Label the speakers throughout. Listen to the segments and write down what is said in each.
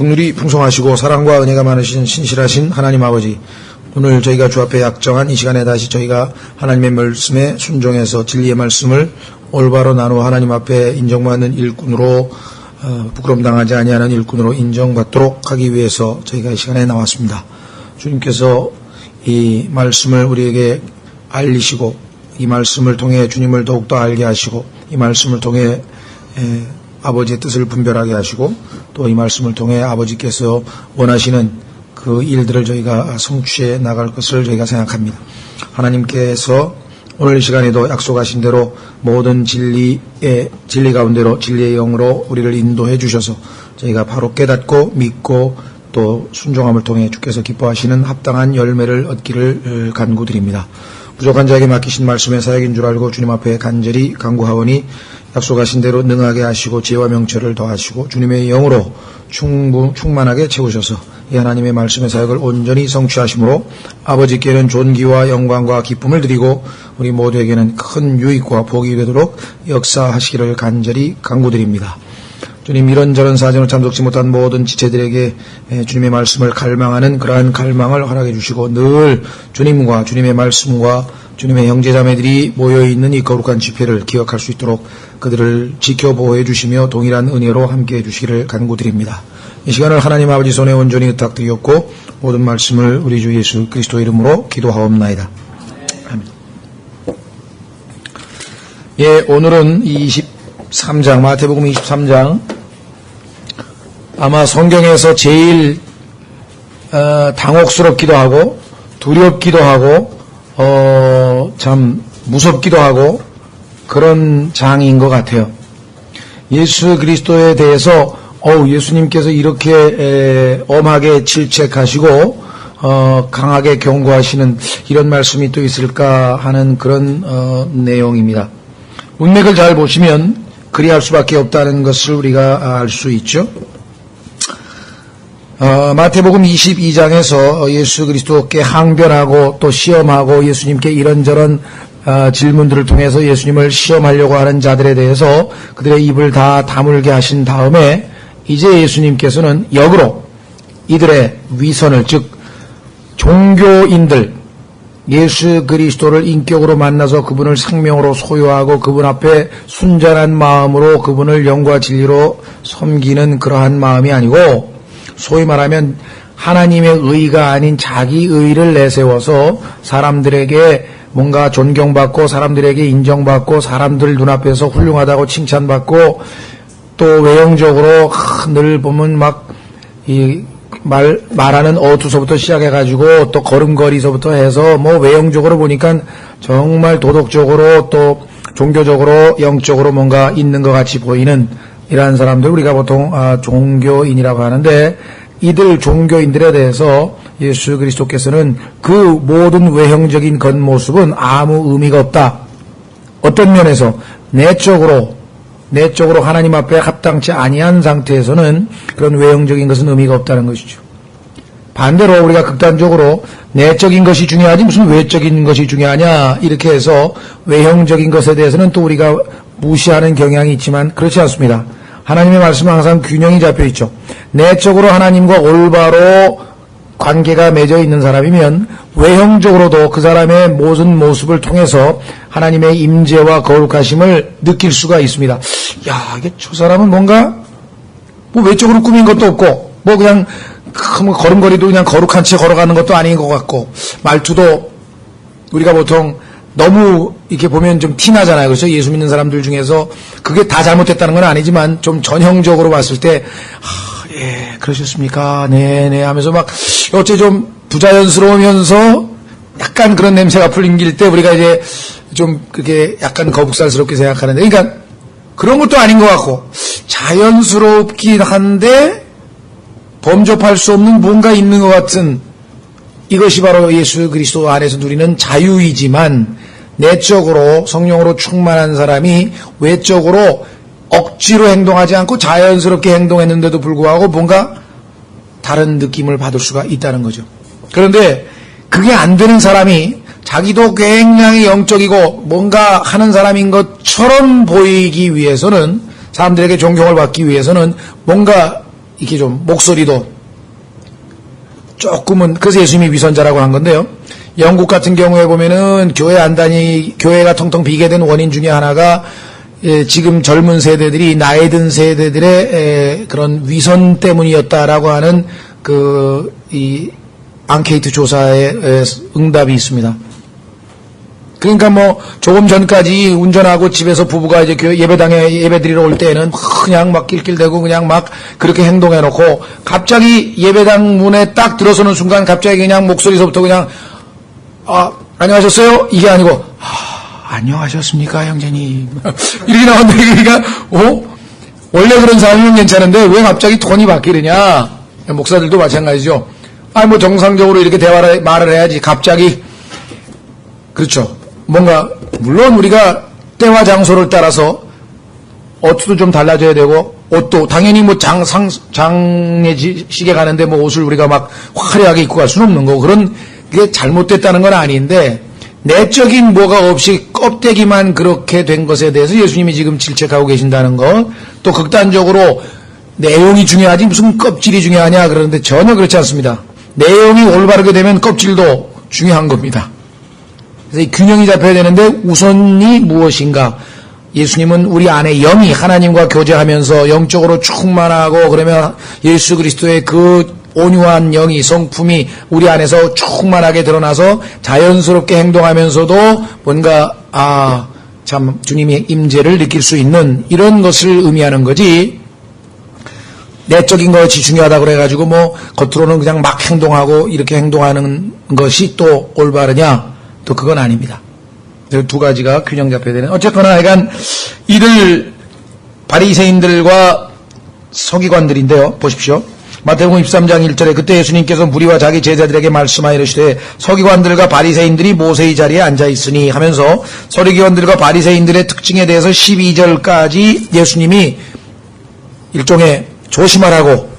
Speaker 1: 국률이 풍성하시고 사랑과 은혜가 많으신 신실하신 하나님 아버지, 오늘 저희가 주 앞에 약정한 이 시간에 다시 저희가 하나님의 말씀에 순종해서 진리의 말씀을 올바로 나누어 하나님 앞에 인정받는 일꾼으로 부끄럼 당하지 아니하는 일꾼으로 인정받도록 하기 위해서 저희가 이 시간에 나왔습니다. 주님께서 이 말씀을 우리에게 알리시고 이 말씀을 통해 주님을 더욱더 알게 하시고 이 말씀을 통해 아버지의 뜻을 분별하게 하시고 또 이 말씀을 통해 아버지께서 원하시는 그 일들을 저희가 성취해 나갈 것을 저희가 생각합니다. 하나님께서 오늘 이 시간에도 약속하신 대로 모든 진리 가운데로 진리의 영으로 우리를 인도해 주셔서 저희가 바로 깨닫고 믿고 또 순종함을 통해 주께서 기뻐하시는 합당한 열매를 얻기를 간구드립니다. 부족한 자에게 맡기신 말씀의 사역인 줄 알고 주님 앞에 간절히 간구하오니 약속하신 대로 능하게 하시고 지혜와 명철을 더하시고 주님의 영으로 충만하게 채우셔서 이 하나님의 말씀의 사역을 온전히 성취하심으로 아버지께는 존귀와 영광과 기쁨을 드리고 우리 모두에게는 큰 유익과 복이 되도록 역사하시기를 간절히 간구드립니다. 주님, 이런저런 사정을 참석지 못한 모든 지체들에게 주님의 말씀을 갈망하는 그러한 갈망을 허락해 주시고 늘 주님과 주님의 말씀과 주님의 형제자매들이 모여있는 이 거룩한 집회를 기억할 수 있도록 그들을 지켜보호해 주시며 동일한 은혜로 함께해 주시기를 간구드립니다. 이 시간을 하나님 아버지 손에 온전히 의탁드리었고 모든 말씀을 우리 주 예수 그리스도 이름으로 기도하옵나이다. 아멘. 예, 오늘은 23장 마태복음 23장 아마 성경에서 제일 당혹스럽기도 하고 두렵기도 하고 참 무섭기도 하고 그런 장인 것 같아요. 예수 그리스도에 대해서 예수님께서 이렇게 엄하게 질책하시고 강하게 경고하시는 이런 말씀이 또 있을까 하는 그런 내용입니다. 문맥을 잘 보시면 그리할 수밖에 없다는 것을 우리가 알 수 있죠. 마태복음 22장에서 예수 그리스도께 항변하고 또 시험하고 예수님께 이런저런 질문들을 통해서 예수님을 시험하려고 하는 자들에 대해서 그들의 입을 다 다물게 하신 다음에 이제 예수님께서는 역으로 이들의 위선을, 즉 종교인들, 예수 그리스도를 인격으로 만나서 그분을 생명으로 소유하고 그분 앞에 순전한 마음으로 그분을 영과 진리로 섬기는 그러한 마음이 아니고 소위 말하면 하나님의 의가 아닌 자기 의를 내세워서 사람들에게 뭔가 존경받고 사람들에게 인정받고 사람들 눈앞에서 훌륭하다고 칭찬받고 또 외형적으로 늘 보면 막 말하는 어투서부터 시작해가지고 또 걸음걸이서부터 해서 뭐 외형적으로 보니까 정말 도덕적으로 또 종교적으로 영적으로 뭔가 있는 것 같이 보이는 이러한 사람들 우리가 보통 종교인이라고 하는데 이들 종교인들에 대해서 예수 그리스도께서는 그 모든 외형적인 겉모습은 아무 의미가 없다. 어떤 면에서 내적으로 하나님 앞에 합당치 아니한 상태에서는 그런 외형적인 것은 의미가 없다는 것이죠. 반대로 우리가 극단적으로 내적인 것이 중요하지 무슨 외적인 것이 중요하냐 이렇게 해서 외형적인 것에 대해서는 또 우리가 무시하는 경향이 있지만 그렇지 않습니다. 하나님의 말씀은 항상 균형이 잡혀 있죠. 내적으로 하나님과 올바로 관계가 맺어 있는 사람이면 외형적으로도 그 사람의 모든 모습을 통해서 하나님의 임재와 거룩하심을 느낄 수가 있습니다. 야, 이게 저 사람은 뭔가 뭐 외적으로 꾸민 것도 없고 뭐 그냥 걸음걸이도 그냥 거룩한 채 걸어가는 것도 아닌 것 같고 말투도 우리가 보통 너무 이렇게 보면 좀 티나잖아요. 그렇죠? 예수 믿는 사람들 중에서 그게 다 잘못됐다는 건 아니지만 좀 전형적으로 봤을 때 예, 그러셨습니까? 네네 하면서 막 어째 좀 부자연스러우면서 약간 그런 냄새가 풍길 때 우리가 이제 좀 그게 약간 거북살스럽게 생각하는데 그러니까 그런 것도 아닌 것 같고 자연스럽긴 한데 범접할 수 없는 뭔가 있는 것 같은 이것이 바로 예수 그리스도 안에서 누리는 자유이지만 내적으로 성령으로 충만한 사람이 외적으로 억지로 행동하지 않고 자연스럽게 행동했는데도 불구하고 뭔가 다른 느낌을 받을 수가 있다는 거죠. 그런데 그게 안 되는 사람이 자기도 굉장히 영적이고 뭔가 하는 사람인 것처럼 보이기 위해서는 사람들에게 존경을 받기 위해서는 뭔가 이렇게 좀 목소리도 조금은, 그래서 예수님이 위선자라고 한 건데요. 영국 같은 경우에 보면은 교회가 텅텅 비게 된 원인 중에 하나가 지금 젊은 세대들이 나이 든 세대들의 그런 위선 때문이었다라고 하는 이 앙케이트 조사의 응답이 있습니다. 그러니까 뭐 조금 전까지 운전하고 집에서 부부가 이제 교회 예배 드리러 올 때는 그냥 막 낄낄대고 그냥 막 그렇게 행동해 놓고 갑자기 예배당 문에 딱 들어서는 순간 갑자기 그냥 목소리서부터 그냥 안녕하셨어요? 이게 아니고 안녕하셨습니까 형제님 이렇게 나오는데 그러니까 원래 그런 사람이면 괜찮은데 왜 갑자기 톤이 바뀌느냐. 목사들도 마찬가지죠. 뭐 정상적으로 이렇게 말을 해야지 갑자기. 그렇죠. 뭔가 물론 우리가 때와 장소를 따라서 옷도 좀 달라져야 되고 옷도 당연히 뭐 장례식에 가는데 뭐 옷을 우리가 막 화려하게 입고 갈 수는 없는 거고 그런 게 잘못됐다는 건 아닌데 내적인 뭐가 없이 껍데기만 그렇게 된 것에 대해서 예수님이 지금 질책하고 계신다는 것. 또 극단적으로 내용이 중요하지 무슨 껍질이 중요하냐 그러는데 전혀 그렇지 않습니다. 내용이 올바르게 되면 껍질도 중요한 겁니다. 그래서 이 균형이 잡혀야 되는데 우선이 무엇인가. 예수님은 우리 안에 영이 하나님과 교제하면서 영적으로 충만하고 그러면 예수 그리스도의 그 온유한 영이 성품이 우리 안에서 충만하게 드러나서 자연스럽게 행동하면서도 뭔가 참 주님의 임재를 느낄 수 있는 이런 것을 의미하는 거지. 내적인 것이 중요하다고 그래가지고 뭐 겉으로는 그냥 막 행동하고 이렇게 행동하는 것이 또 올바르냐? 또 그건 아닙니다. 두 가지가 균형 잡혀야 되는. 어쨌거나 하여간 이들 바리새인들과 서기관들인데요. 보십시오. 마태복음 23장 1절에 그때 예수님께서 무리와 자기 제자들에게 말씀하여 이르시되 서기관들과 바리새인들이 모세의 자리에 앉아 있으니 하면서 서기관들과 바리새인들의 특징에 대해서 12절까지 예수님이 일종의 조심하라고,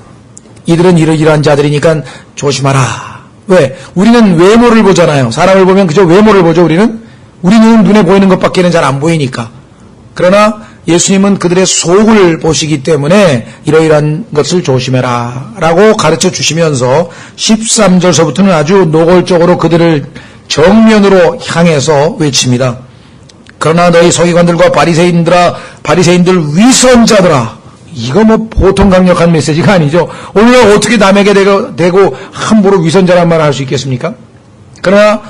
Speaker 1: 이들은 이러이러한 자들이니까 조심하라. 왜? 우리는 외모를 보잖아요. 사람을 보면 그저 외모를 보죠. 우리는 눈에 보이는 것밖에는 잘 안 보이니까. 그러나 예수님은 그들의 속을 보시기 때문에 이러이러한 것을 조심해라 라고 가르쳐 주시면서 13절서부터는 아주 노골적으로 그들을 정면으로 향해서 외칩니다. 그러나 너희 서기관들과 바리새인들 위선자들아. 이거 뭐 보통 강력한 메시지가 아니죠. 오늘 어떻게 남에게 대고 함부로 위선자란 말을 할 수 있겠습니까? 그러나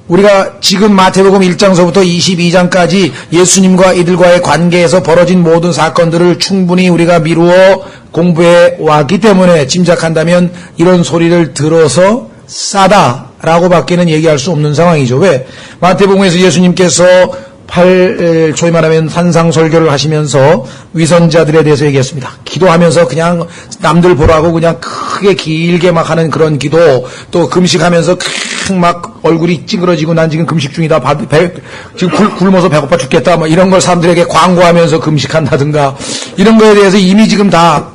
Speaker 1: 우리가 지금 마태복음 1장서부터 22장까지 예수님과 이들과의 관계에서 벌어진 모든 사건들을 충분히 우리가 미루어 공부해 왔기 때문에 짐작한다면 이런 소리를 들어서 싸다라고 밖에는 얘기할 수 없는 상황이죠. 왜? 마태복음에서 예수님께서 소위 말하면 산상설교를 하시면서 위선자들에 대해서 얘기했습니다. 기도하면서 그냥 남들 보라고 그냥 크게 길게 막 하는 그런 기도, 또 금식하면서 막 얼굴이 찌그러지고 난 지금 금식 중이다. 지금 굶어서 배고파 죽겠다. 뭐 이런 걸 사람들에게 광고하면서 금식한다든가 이런 거에 대해서 이미 지금 다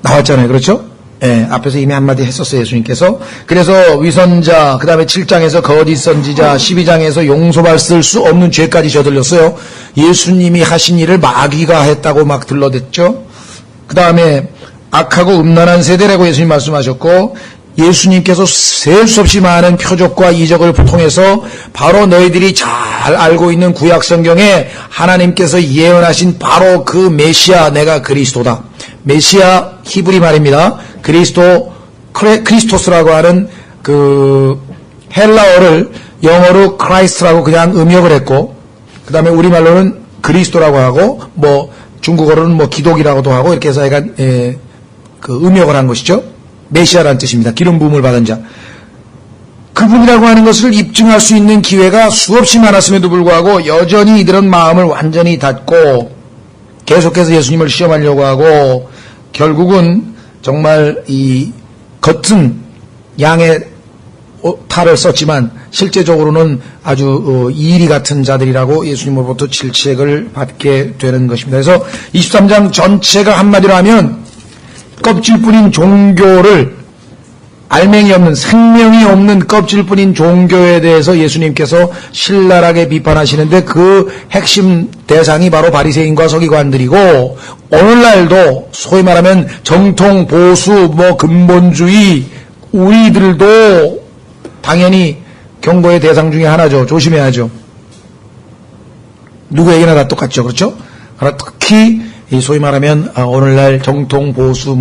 Speaker 1: 나왔잖아요. 그렇죠? 예, 앞에서 이미 한마디 했었어요, 예수님께서. 그래서 위선자, 그 다음에 7장에서 거짓 선지자, 12장에서 용서받을 수 없는 죄까지 저들렸어요. 예수님이 하신 일을 마귀가 했다고 막 들러댔죠. 그 다음에 악하고 음란한 세대라고 예수님 말씀하셨고, 예수님께서 셀 수 없이 많은 표적과 이적을 통해서 바로 너희들이 잘 알고 있는 구약 성경에 하나님께서 예언하신 바로 그 메시아, 내가 그리스도다. 메시아 히브리 말입니다. 크리스토스라고 하는 그 헬라어를 영어로 크라이스트라고 그냥 음역을 했고, 그 다음에 우리말로는 그리스도라고 하고, 뭐 중국어로는 뭐 기독이라고도 하고 이렇게 해서 약간 그 음역을 한 것이죠. 메시아라는 뜻입니다. 기름 부음을 받은 자. 그분이라고 하는 것을 입증할 수 있는 기회가 수없이 많았음에도 불구하고 여전히 이들은 마음을 완전히 닫고 계속해서 예수님을 시험하려고 하고, 결국은 정말 이 겉은 양의 탈을 썼지만 실제적으로는 아주 이리 같은 자들이라고 예수님으로부터 질책을 받게 되는 것입니다. 그래서 23장 전체가 한마디로 하면 껍질뿐인 종교를 알맹이 없는 생명이 없는 껍질뿐인 종교에 대해서 예수님께서 신랄하게 비판하시는데 그 핵심 대상이 바로 바리새인과 서기관들이고 오늘날도 소위 말하면 정통 보수 근본주의 우리들도 당연히 경고의 대상 중에 하나죠. 조심해야죠. 누구에게나 다 똑같죠. 그렇죠? 그러나 특히 이 소위 말하면 오늘날 정통 보수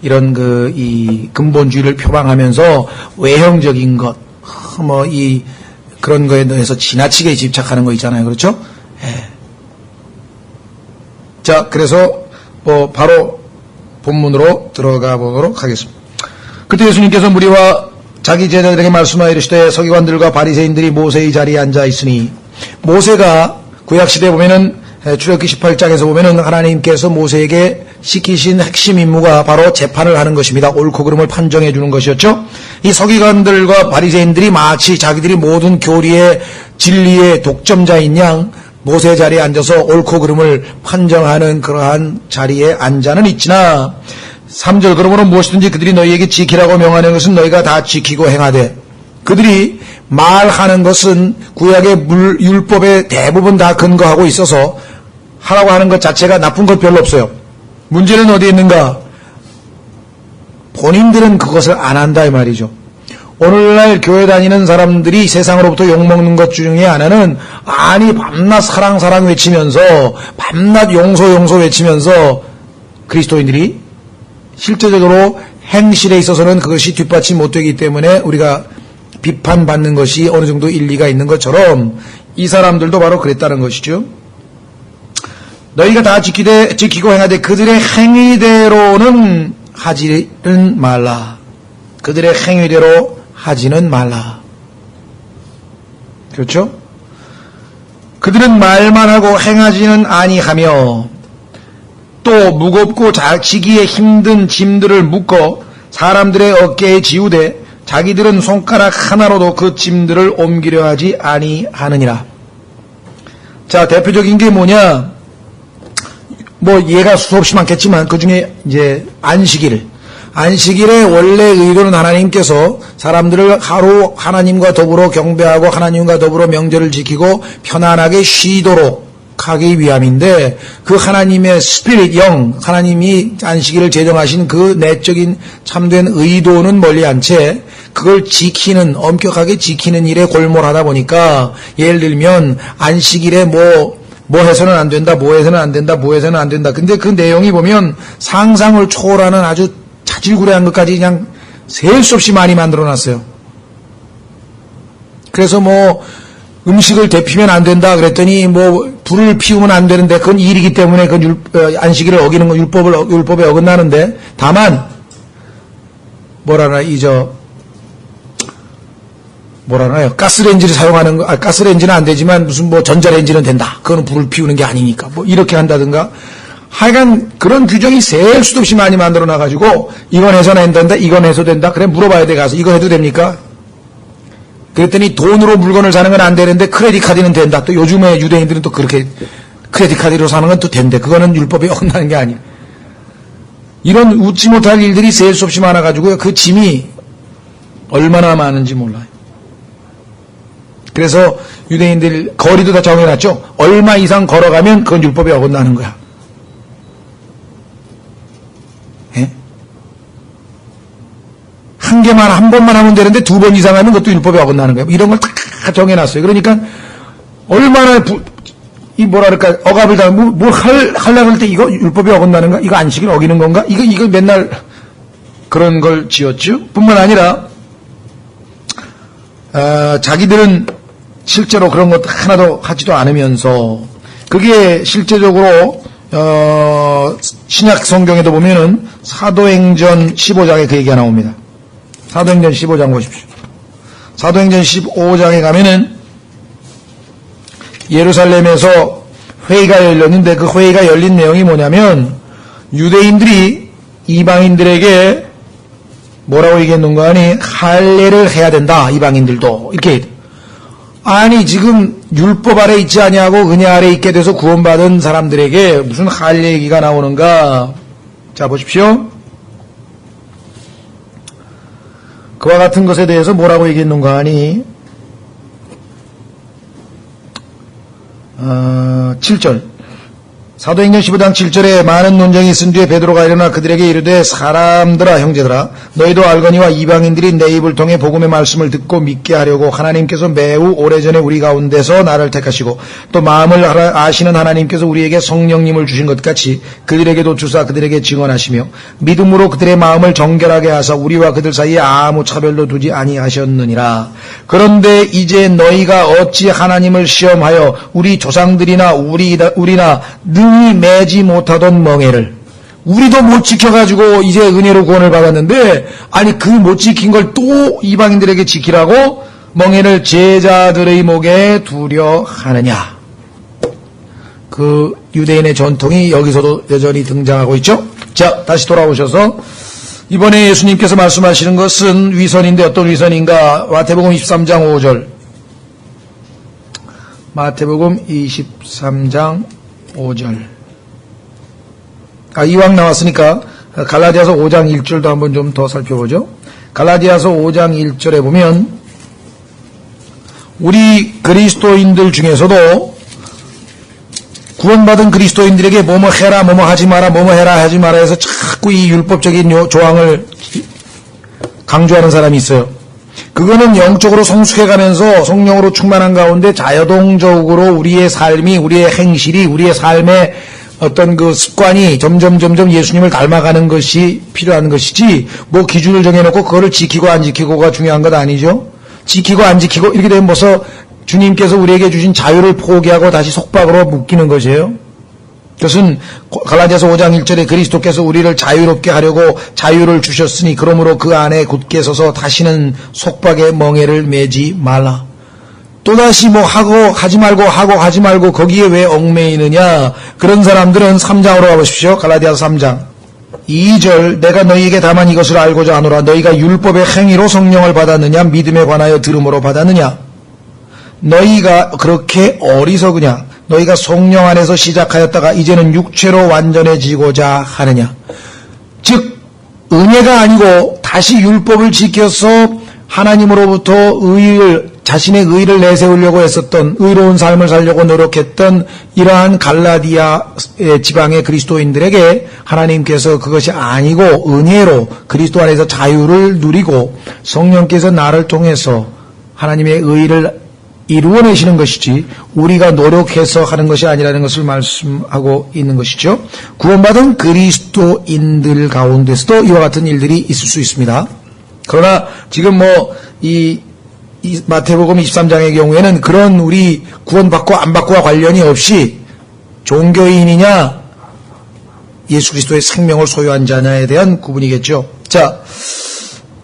Speaker 1: 이런 이 근본주의를 표방하면서 외형적인 것 그런 거에 대해서 지나치게 집착하는 거 있잖아요. 그렇죠? 예. 자, 그래서 바로 본문으로 들어가 보도록 하겠습니다. 그때 예수님께서 무리와 자기 제자들에게 말씀하여 이르시되 서기관들과 바리새인들이 모세의 자리에 앉아 있으니, 모세가 구약시대에 보면은 출애굽기 18장에서 보면은 하나님께서 모세에게 시키신 핵심 임무가 바로 재판을 하는 것입니다. 옳고 그름을 판정해 주는 것이었죠. 이 서기관들과 바리새인들이 마치 자기들이 모든 교리의 진리의 독점자인 양 모세 자리에 앉아서 옳고 그름을 판정하는 그러한 자리에 앉아는 있지나 3절 그러므로 무엇이든지 그들이 너희에게 지키라고 명하는 것은 너희가 다 지키고 행하되, 그들이 말하는 것은 구약의 율법에 대부분 다 근거하고 있어서 하라고 하는 것 자체가 나쁜 것 별로 없어요. 문제는 어디에 있는가? 본인들은 그것을 안 한다 이 말이죠. 오늘날 교회 다니는 사람들이 세상으로부터 욕먹는 것 중에 하나는 밤낮 사랑 외치면서 밤낮 용서 외치면서 그리스도인들이 실제적으로 행실에 있어서는 그것이 뒷받침 못되기 때문에 우리가 비판받는 것이 어느 정도 일리가 있는 것처럼 이 사람들도 바로 그랬다는 것이죠. 너희가 다 지키고 행하되 그들의 행위대로는 하지는 말라. 그들의 행위대로 하지는 말라. 그렇죠? 그들은 말만 하고 행하지는 아니하며 또 무겁고 지기에 힘든 짐들을 묶어 사람들의 어깨에 지우되 자기들은 손가락 하나로도 그 짐들을 옮기려 하지 아니하느니라. 자, 대표적인 게 뭐냐? 예가 수없이 많겠지만 그 중에 이제 안식일의 원래 의도는 하나님께서 사람들을 하루 하나님과 더불어 경배하고 하나님과 더불어 명절을 지키고 편안하게 쉬도록 하기 위함인데, 그 하나님의 스피릿, 하나님이 안식일을 제정하신 그 내적인 참된 의도는 멀리 한 채 그걸 엄격하게 지키는 일에 골몰하다 보니까, 예를 들면 안식일에 뭐 해서는 안 된다, 뭐 해서는 안 된다. 근데 그 내용이 보면 상상을 초월하는 아주 자질구레한 것까지 그냥 셀 수 없이 많이 만들어 놨어요. 그래서 음식을 데피면 안 된다 그랬더니 불을 피우면 안 되는데 그건 일이기 때문에 안식일을 어기는 건 율법에 어긋나는데, 다만 가스레인지를 사용하는 거, 가스레인지는 안 되지만 무슨 전자레인지는 된다. 그거는 불을 피우는 게 아니니까 이렇게 한다든가. 하여간 그런 규정이 셀 수도 없이 많이 만들어 놔가지고 이건 해서는 안 된다, 이건 해서 된다. 그래 물어봐야 돼. 가서 이거 해도 됩니까? 그랬더니 돈으로 물건을 사는 건 안 되는데 크레딧 카드는 된다. 또 요즘에 유대인들은 또 그렇게 크레딧 카드로 사는 건 또 된대. 그거는 율법에 어긋나는 게 아니에요. 이런 웃지 못할 일들이 셀 수 없이 많아가지고요. 그 짐이 얼마나 많은지 몰라요. 그래서 유대인들 거리도 다 정해놨죠. 얼마 이상 걸어가면 그건 율법에 어긋나는 거야. 예? 한 번만 하면 되는데 2번 이상 하면 그것도 율법에 어긋나는 거예요. 이런 걸 다 정해놨어요. 그러니까 얼마나 억압을 당하면 뭘 하려고 할 때 이거 율법에 어긋나는가? 이거 안식일 어기는 건가? 이거 맨날 그런 걸 지었죠. 뿐만 아니라 자기들은 실제로 그런 것 하나도 하지도 않으면서, 그게 실제적으로 신약 성경에도 보면은 사도행전 15장에 그 얘기가 나옵니다. 사도행전 15장 보십시오. 사도행전 15장에 가면은 예루살렘에서 회의가 열렸는데, 그 회의가 열린 내용이 뭐냐면 유대인들이 이방인들에게 뭐라고 얘기했는가 하니, 할례를 해야 된다. 이방인들도 이렇게. 아니 지금 율법 아래 있지 아니하고 은혜 아래 있게 돼서 구원받은 사람들에게 무슨 할례 얘기가 나오는가. 자 보십시오. 그와 같은 것에 대해서 뭐라고 얘기했는가 하니 7절 사도행전 15장 7절에 많은 논쟁이 있은 뒤에 베드로가 일어나 그들에게 이르되 사람들아 형제들아 너희도 알거니와 이방인들이 내 입을 통해 복음의 말씀을 듣고 믿게 하려고 하나님께서 매우 오래전에 우리 가운데서 나를 택하시고 또 마음을 아시는 하나님께서 우리에게 성령님을 주신 것 같이 그들에게도 주사 그들에게 증언하시며 믿음으로 그들의 마음을 정결하게 하사 우리와 그들 사이에 아무 차별도 두지 아니하셨느니라. 그런데 이제 너희가 어찌 하나님을 시험하여 우리 조상들이나 우리나 능히 매지 못하던 멍에를 우리도 못 지켜가지고 이제 은혜로 구원을 받았는데 아니 그 못 지킨 걸 또 이방인들에게 지키라고 멍에를 제자들의 목에 두려 하느냐. 그 유대인의 전통이 여기서도 여전히 등장하고 있죠. 자, 다시 돌아오셔서 이번에 예수님께서 말씀하시는 것은 위선인데 어떤 위선인가. 마태복음 23장 5절 마태복음 23장 5절. 이왕 나왔으니까 갈라디아서 5장 1절도 한번 좀 더 살펴보죠. 갈라디아서 5장 1절에 보면 우리 그리스도인들 중에서도 구원받은 그리스도인들에게 뭐뭐 해라 뭐뭐 하지 마라 뭐뭐 해라 하지 마라 해서 자꾸 이 율법적인 조항을 강조하는 사람이 있어요. 그거는 영적으로 성숙해가면서 성령으로 충만한 가운데 자유동적으로 우리의 삶이 우리의 행실이 우리의 삶의 어떤 그 습관이 점점 예수님을 닮아가는 것이 필요한 것이지 뭐 기준을 정해놓고 그거를 지키고 안 지키고가 중요한 것 아니죠. 지키고 안 지키고 이렇게 되면 벌써 주님께서 우리에게 주신 자유를 포기하고 다시 속박으로 묶이는 것이에요. 그것은 갈라디아서 5장 1절에 그리스도께서 우리를 자유롭게 하려고 자유를 주셨으니 그러므로 그 안에 굳게 서서 다시는 속박의 멍에를 매지 말라. 또다시 뭐 하지 말고 거기에 왜 얽매이느냐. 그런 사람들은 3장으로 가보십시오. 갈라디아서 3장 2절 내가 너희에게 다만 이것을 알고자 하노라. 너희가 율법의 행위로 성령을 받았느냐 믿음에 관하여 들음으로 받았느냐. 너희가 그렇게 어리석으냐. 너희가 성령 안에서 시작하였다가 이제는 육체로 완전해지고자 하느냐. 즉 은혜가 아니고 다시 율법을 지켜서 하나님으로부터 자신의 의를 내세우려고 했었던 의로운 삶을 살려고 노력했던 이러한 갈라디아 지방의 그리스도인들에게 하나님께서 그것이 아니고 은혜로 그리스도 안에서 자유를 누리고 성령께서 나를 통해서 하나님의 의를 이루어내시는 것이지 우리가 노력해서 하는 것이 아니라는 것을 말씀하고 있는 것이죠. 구원받은 그리스도인들 가운데서도 이와 같은 일들이 있을 수 있습니다. 그러나 지금 이 마태복음 23장의 경우에는 그런 우리 구원받고 안 받고와 관련이 없이 종교인이냐 예수 그리스도의 생명을 소유한 자냐에 대한 구분이겠죠. 자,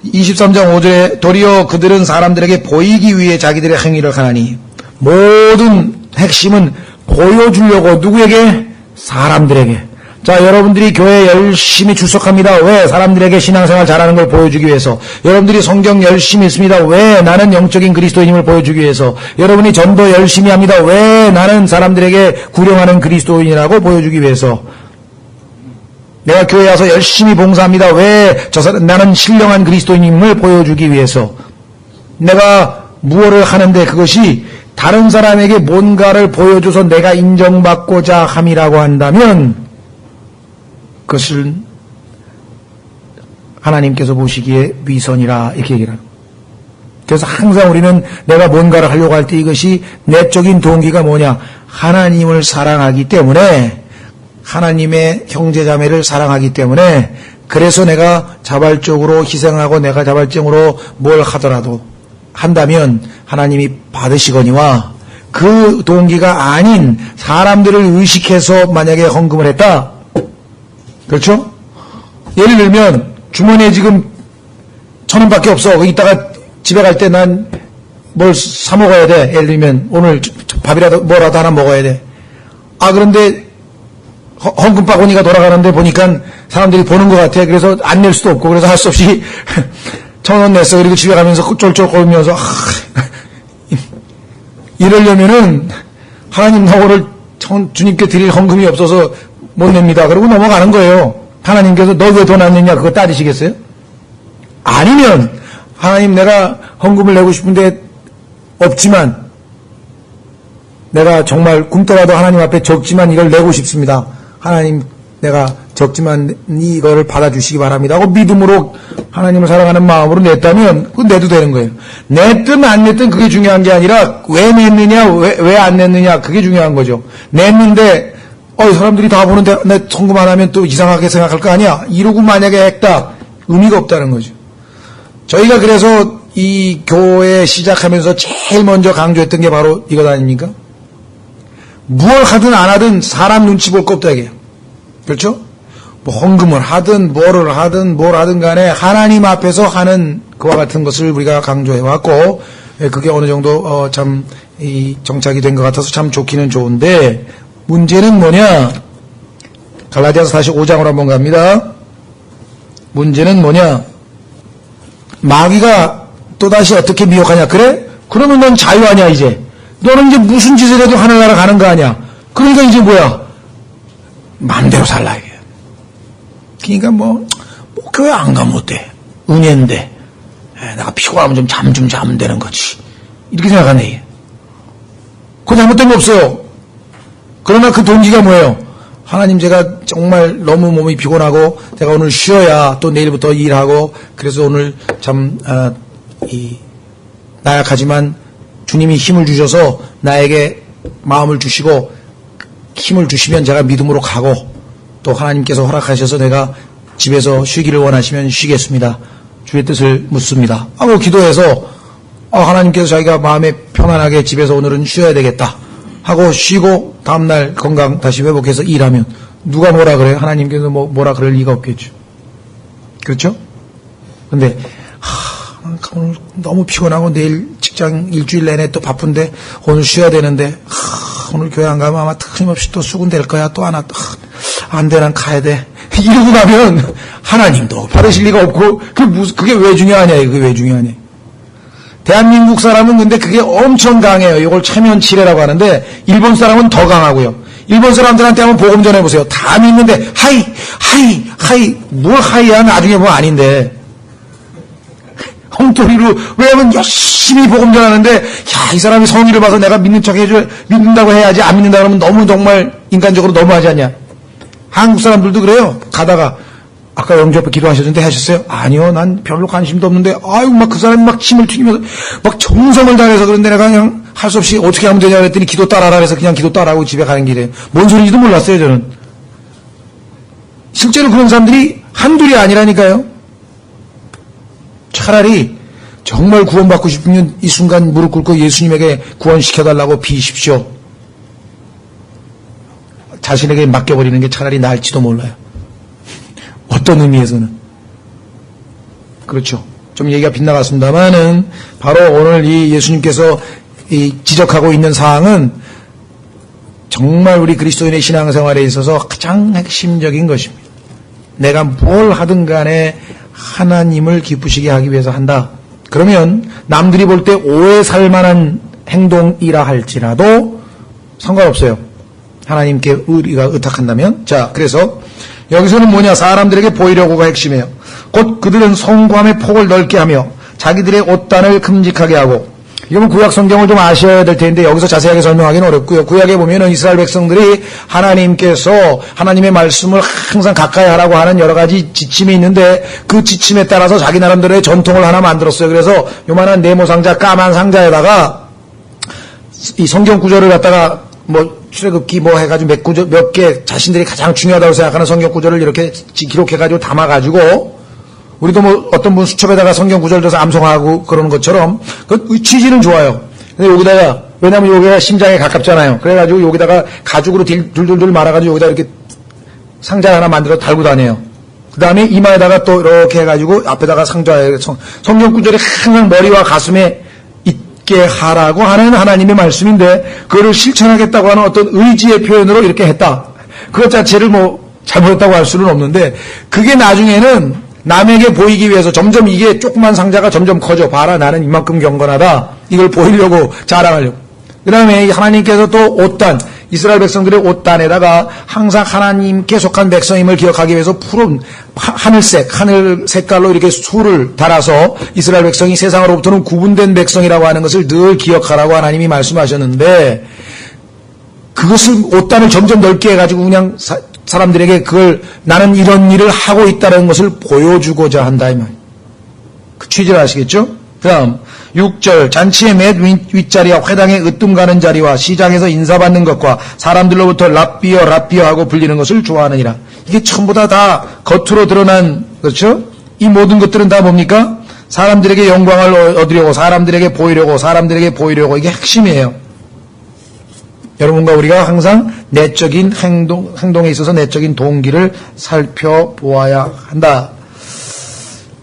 Speaker 1: 23장 5절에 도리어 그들은 사람들에게 보이기 위해 자기들의 행위를 하나니 모든 핵심은 보여주려고 누구에게? 사람들에게. 자, 여러분들이 교회에 열심히 출석합니다. 왜? 사람들에게 신앙생활 잘하는 걸 보여주기 위해서. 여러분들이 성경 열심히 읽습니다. 왜? 나는 영적인 그리스도인임을 보여주기 위해서. 여러분이 전도 열심히 합니다. 왜? 나는 사람들에게 구령하는 그리스도인이라고 보여주기 위해서. 내가 교회에 와서 열심히 봉사합니다. 왜? 나는 신령한 그리스도인임을 보여주기 위해서. 내가 무엇을 하는데 그것이 다른 사람에게 뭔가를 보여줘서 내가 인정받고자 함이라고 한다면 그것은 하나님께서 보시기에 위선이라 이렇게 얘기를 합니다. 그래서 항상 우리는 내가 뭔가를 하려고 할 때 이것이 내적인 동기가 뭐냐? 하나님을 사랑하기 때문에 하나님의 형제자매를 사랑하기 때문에 그래서 내가 자발적으로 희생하고 내가 자발적으로 뭘 하더라도 한다면 하나님이 받으시거니와 그 동기가 아닌 사람들을 의식해서 만약에 헌금을 했다. 그렇죠? 예를 들면 주머니에 지금 1,000원밖에 없어. 이따가 집에 갈 때 난 뭘 사 먹어야 돼. 예를 들면 오늘 밥이라도 뭐라도 하나 먹어야 돼. 그런데 헌금 바구니가 돌아가는데 보니까 사람들이 보는 것 같아. 그래서 안 낼 수도 없고 그래서 할 수 없이 1,000원 냈어. 그리고 집에 가면서 쫄쫄 꼴면서 이러려면은 하나님 나오를 주님께 드릴 헌금이 없어서 못 냅니다. 그러고 넘어가는 거예요. 하나님께서 너 왜 돈 안 냈냐 그거 따지시겠어요? 아니면 하나님 내가 헌금을 내고 싶은데 없지만 내가 정말 굶더라도 하나님 앞에 적지만 이걸 내고 싶습니다. 하나님 내가 적지만 이거를 받아주시기 바랍니다 하고 믿음으로 하나님을 사랑하는 마음으로 냈다면 그거 내도 되는 거예요. 냈든 안 냈든 그게 중요한 게 아니라 왜 냈느냐 왜 안 냈느냐 그게 중요한 거죠. 냈는데 사람들이 다 보는데 내 헌금 안 하면 또 이상하게 생각할 거 아니야. 이러고 만약에 했다 의미가 없다는 거죠. 저희가 그래서 이 교회 시작하면서 제일 먼저 강조했던 게 바로 이것 아닙니까? 무엇 하든 안 하든 사람 눈치 볼 거 없다 이게요. 그렇죠? 뭐 헌금을 하든 뭘 하든 간에 하나님 앞에서 하는 그와 같은 것을 우리가 강조해 왔고 그게 어느 정도 참 정착이 된 것 같아서 참 좋기는 좋은데 문제는 뭐냐? 갈라디아서 다시 5장으로 한번 갑니다. 문제는 뭐냐? 마귀가 또다시 어떻게 미혹하냐? 그래? 그러면 넌 자유하냐 이제? 너는 이제 무슨 짓을 해도 하늘나라 가는 거 아니야? 그러니까 이제 뭐야? 마음대로 살라 이게. 그러니까 뭐 교회 안 가면 어때? 은혜인데 내가 피곤하면 좀 자면 되는 거지. 이렇게 생각하네 이게. 그거 잘못된 거 없어요. 그러나 그 동기가 뭐예요? 하나님 제가 정말 너무 몸이 피곤하고 제가 오늘 쉬어야 또 내일부터 일하고 그래서 오늘 참 나약하지만 주님이 힘을 주셔서 나에게 마음을 주시고 힘을 주시면 제가 믿음으로 가고 또 하나님께서 허락하셔서 내가 집에서 쉬기를 원하시면 쉬겠습니다. 주의 뜻을 묻습니다. 하고 기도해서 하나님께서 자기가 마음에 편안하게 집에서 오늘은 쉬어야 되겠다 하고 쉬고 다음날 건강 다시 회복해서 일하면 누가 뭐라 그래요? 하나님께서 뭐라 그럴 리가 없겠죠. 그렇죠? 근데 오늘 너무 피곤하고 내일 직장 일주일 내내 또 바쁜데 오늘 쉬어야 되는데 오늘 교회 안 가면 아마 틀림없이 또 수군될 거야. 또 하나 안 돼 난 가야 돼. 이러고 가면 하나님도 받으실 리가 없고 그게 왜 중요하냐. 그게 왜 중요하냐. 대한민국 사람은 근데 그게 엄청 강해요. 이걸 체면치레라고 하는데 일본 사람은 더 강하고요. 일본 사람들한테 한번 복음 전해보세요. 다 믿는데 하이 뭘 하이야 나중에 보면 아닌데 엉터리로 왜냐면 열심히 복음 전하는데 이 사람이 성의를 봐서 내가 믿는 척 믿는다고 해야지 안 믿는다 그러면 너무 정말 인간적으로 너무하지 않냐. 한국 사람들도 그래요. 가다가 아까 영주 앞에 기도하셨는데 하셨어요? 아니요, 난 별로 관심도 없는데 막 그 사람이 막 침을 튀기면서 막 정성을 다해서 그런데 내가 그냥 할 수 없이 어떻게 하면 되냐 그랬더니 기도 따라라 해서 그냥 기도 따라하고 집에 가는 길에 뭔 소리인지도 몰랐어요. 저는 실제로 그런 사람들이 한둘이 아니라니까요. 차라리 정말 구원받고 싶으면 이 순간 무릎 꿇고 예수님에게 구원시켜달라고 비십시오. 자신에게 맡겨버리는 게 차라리 나을지도 몰라요. 어떤 의미에서는. 그렇죠. 좀 얘기가 빗나갔습니다만은 바로 오늘 이 예수님께서 지적하고 있는 사항은 정말 우리 그리스도인의 신앙생활에 있어서 가장 핵심적인 것입니다. 내가 뭘 하든 간에 하나님을 기쁘시게 하기 위해서 한다. 그러면 남들이 볼 때 오해 살 만한 행동이라 할지라도 상관없어요. 하나님께 우리가 의탁한다면. 자, 그래서 여기서는 뭐냐? 사람들에게 보이려고가 핵심이에요. 곧 그들은 성구함의 폭을 넓게 하며 자기들의 옷단을 큼직하게 하고. 이건 구약 성경을 좀 아셔야 될 텐데 여기서 자세하게 설명하기는 어렵고요. 구약에 보면은 이스라엘 백성들이 하나님께서 하나님의 말씀을 항상 가까이 하라고 하는 여러 가지 지침이 있는데 그 지침에 따라서 자기 나름대로의 전통을 하나 만들었어요. 그래서 요만한 네모 상자, 까만 상자에다가 이 성경 구절을 갖다가 출애굽기 해가지고 몇 개 자신들이 가장 중요하다고 생각하는 성경 구절을 이렇게 기록해가지고 담아가지고 우리도 어떤 분 수첩에다가 성경 구절 줘서 암송하고 그러는 것처럼 그 취지는 좋아요. 근데 여기다가 왜냐면 여기가 심장에 가깝잖아요. 그래가지고 여기다가 가죽으로 둘둘둘 말아가지고 여기다 이렇게 상자 하나 만들어 달고 다녀요. 그 다음에 이마에다가 또 이렇게 해가지고 앞에다가 상자에 성경 구절이 항상 머리와 가슴에 있게 하라고 하는 하나님의 말씀인데 그거를 실천하겠다고 하는 어떤 의지의 표현으로 이렇게 했다. 그것 자체를 잘못했다고 할 수는 없는데 그게 나중에는 남에게 보이기 위해서 점점 이게 조그만 상자가 점점 커져. 봐라 나는 이만큼 경건하다. 이걸 보이려고 자랑하려고. 그 다음에 하나님께서 또 옷단 이스라엘 백성들의 옷단에다가 항상 하나님께 속한 백성임을 기억하기 위해서 푸른 하늘 색깔로 이렇게 수를 달아서 이스라엘 백성이 세상으로부터는 구분된 백성이라고 하는 것을 늘 기억하라고 하나님이 말씀하셨는데, 그것을 옷단을 점점 넓게 해가지고 그냥 사람들에게 그걸 나는 이런 일을 하고 있다는 것을 보여주고자 한다 이 말. 그 취지를 아시겠죠? 그 다음 6절 잔치의 맨 윗자리와 회당의 으뜸 가는 자리와 시장에서 인사받는 것과 사람들로부터 랍비어 하고 불리는 것을 좋아하느니라. 이게 전부 다 겉으로 드러난, 그렇죠? 이 모든 것들은 다 뭡니까? 사람들에게 영광을 얻으려고, 사람들에게 보이려고 이게 핵심이에요. 여러분과 우리가 항상 내적인 행동에 있어서 내적인 동기를 살펴보아야 한다.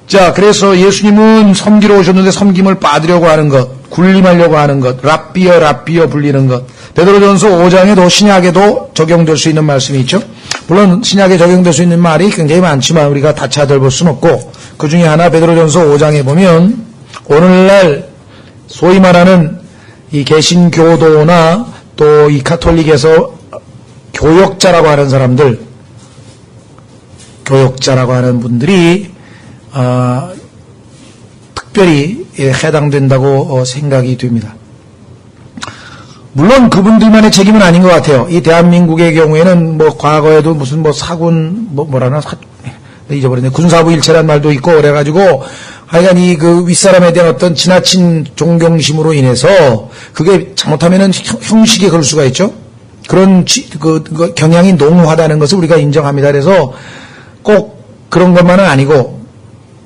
Speaker 1: 자, 그래서 예수님은 섬기러 오셨는데 섬김을 받으려고 하는 것, 군림하려고 하는 것, 랍비어 불리는 것. 베드로전서 5장에도 신약에도 적용될 수 있는 말씀이 있죠. 물론 신약에 적용될 수 있는 말이 굉장히 많지만 우리가 다 찾아볼 수는 없고, 그 중에 하나 베드로전서 5장에 보면 오늘날 소위 말하는 이 개신교도나 또 이 가톨릭에서 교역자라고 하는 사람들, 교역자라고 하는 분들이 특별히 해당된다고 생각이 됩니다. 물론 그분들만의 책임은 아닌 것 같아요. 이 대한민국의 경우에는 뭐 과거에도 무슨 뭐 사군 잊어버렸네. 군사부 일체란 말도 있고 그래가지고 하여간 이 그 윗사람에 대한 어떤 지나친 존경심으로 인해서 그게 잘못하면은 형식에 그럴 수가 있죠. 그런 그 경향이 농후하다는 것을 우리가 인정합니다. 그래서 꼭 그런 것만은 아니고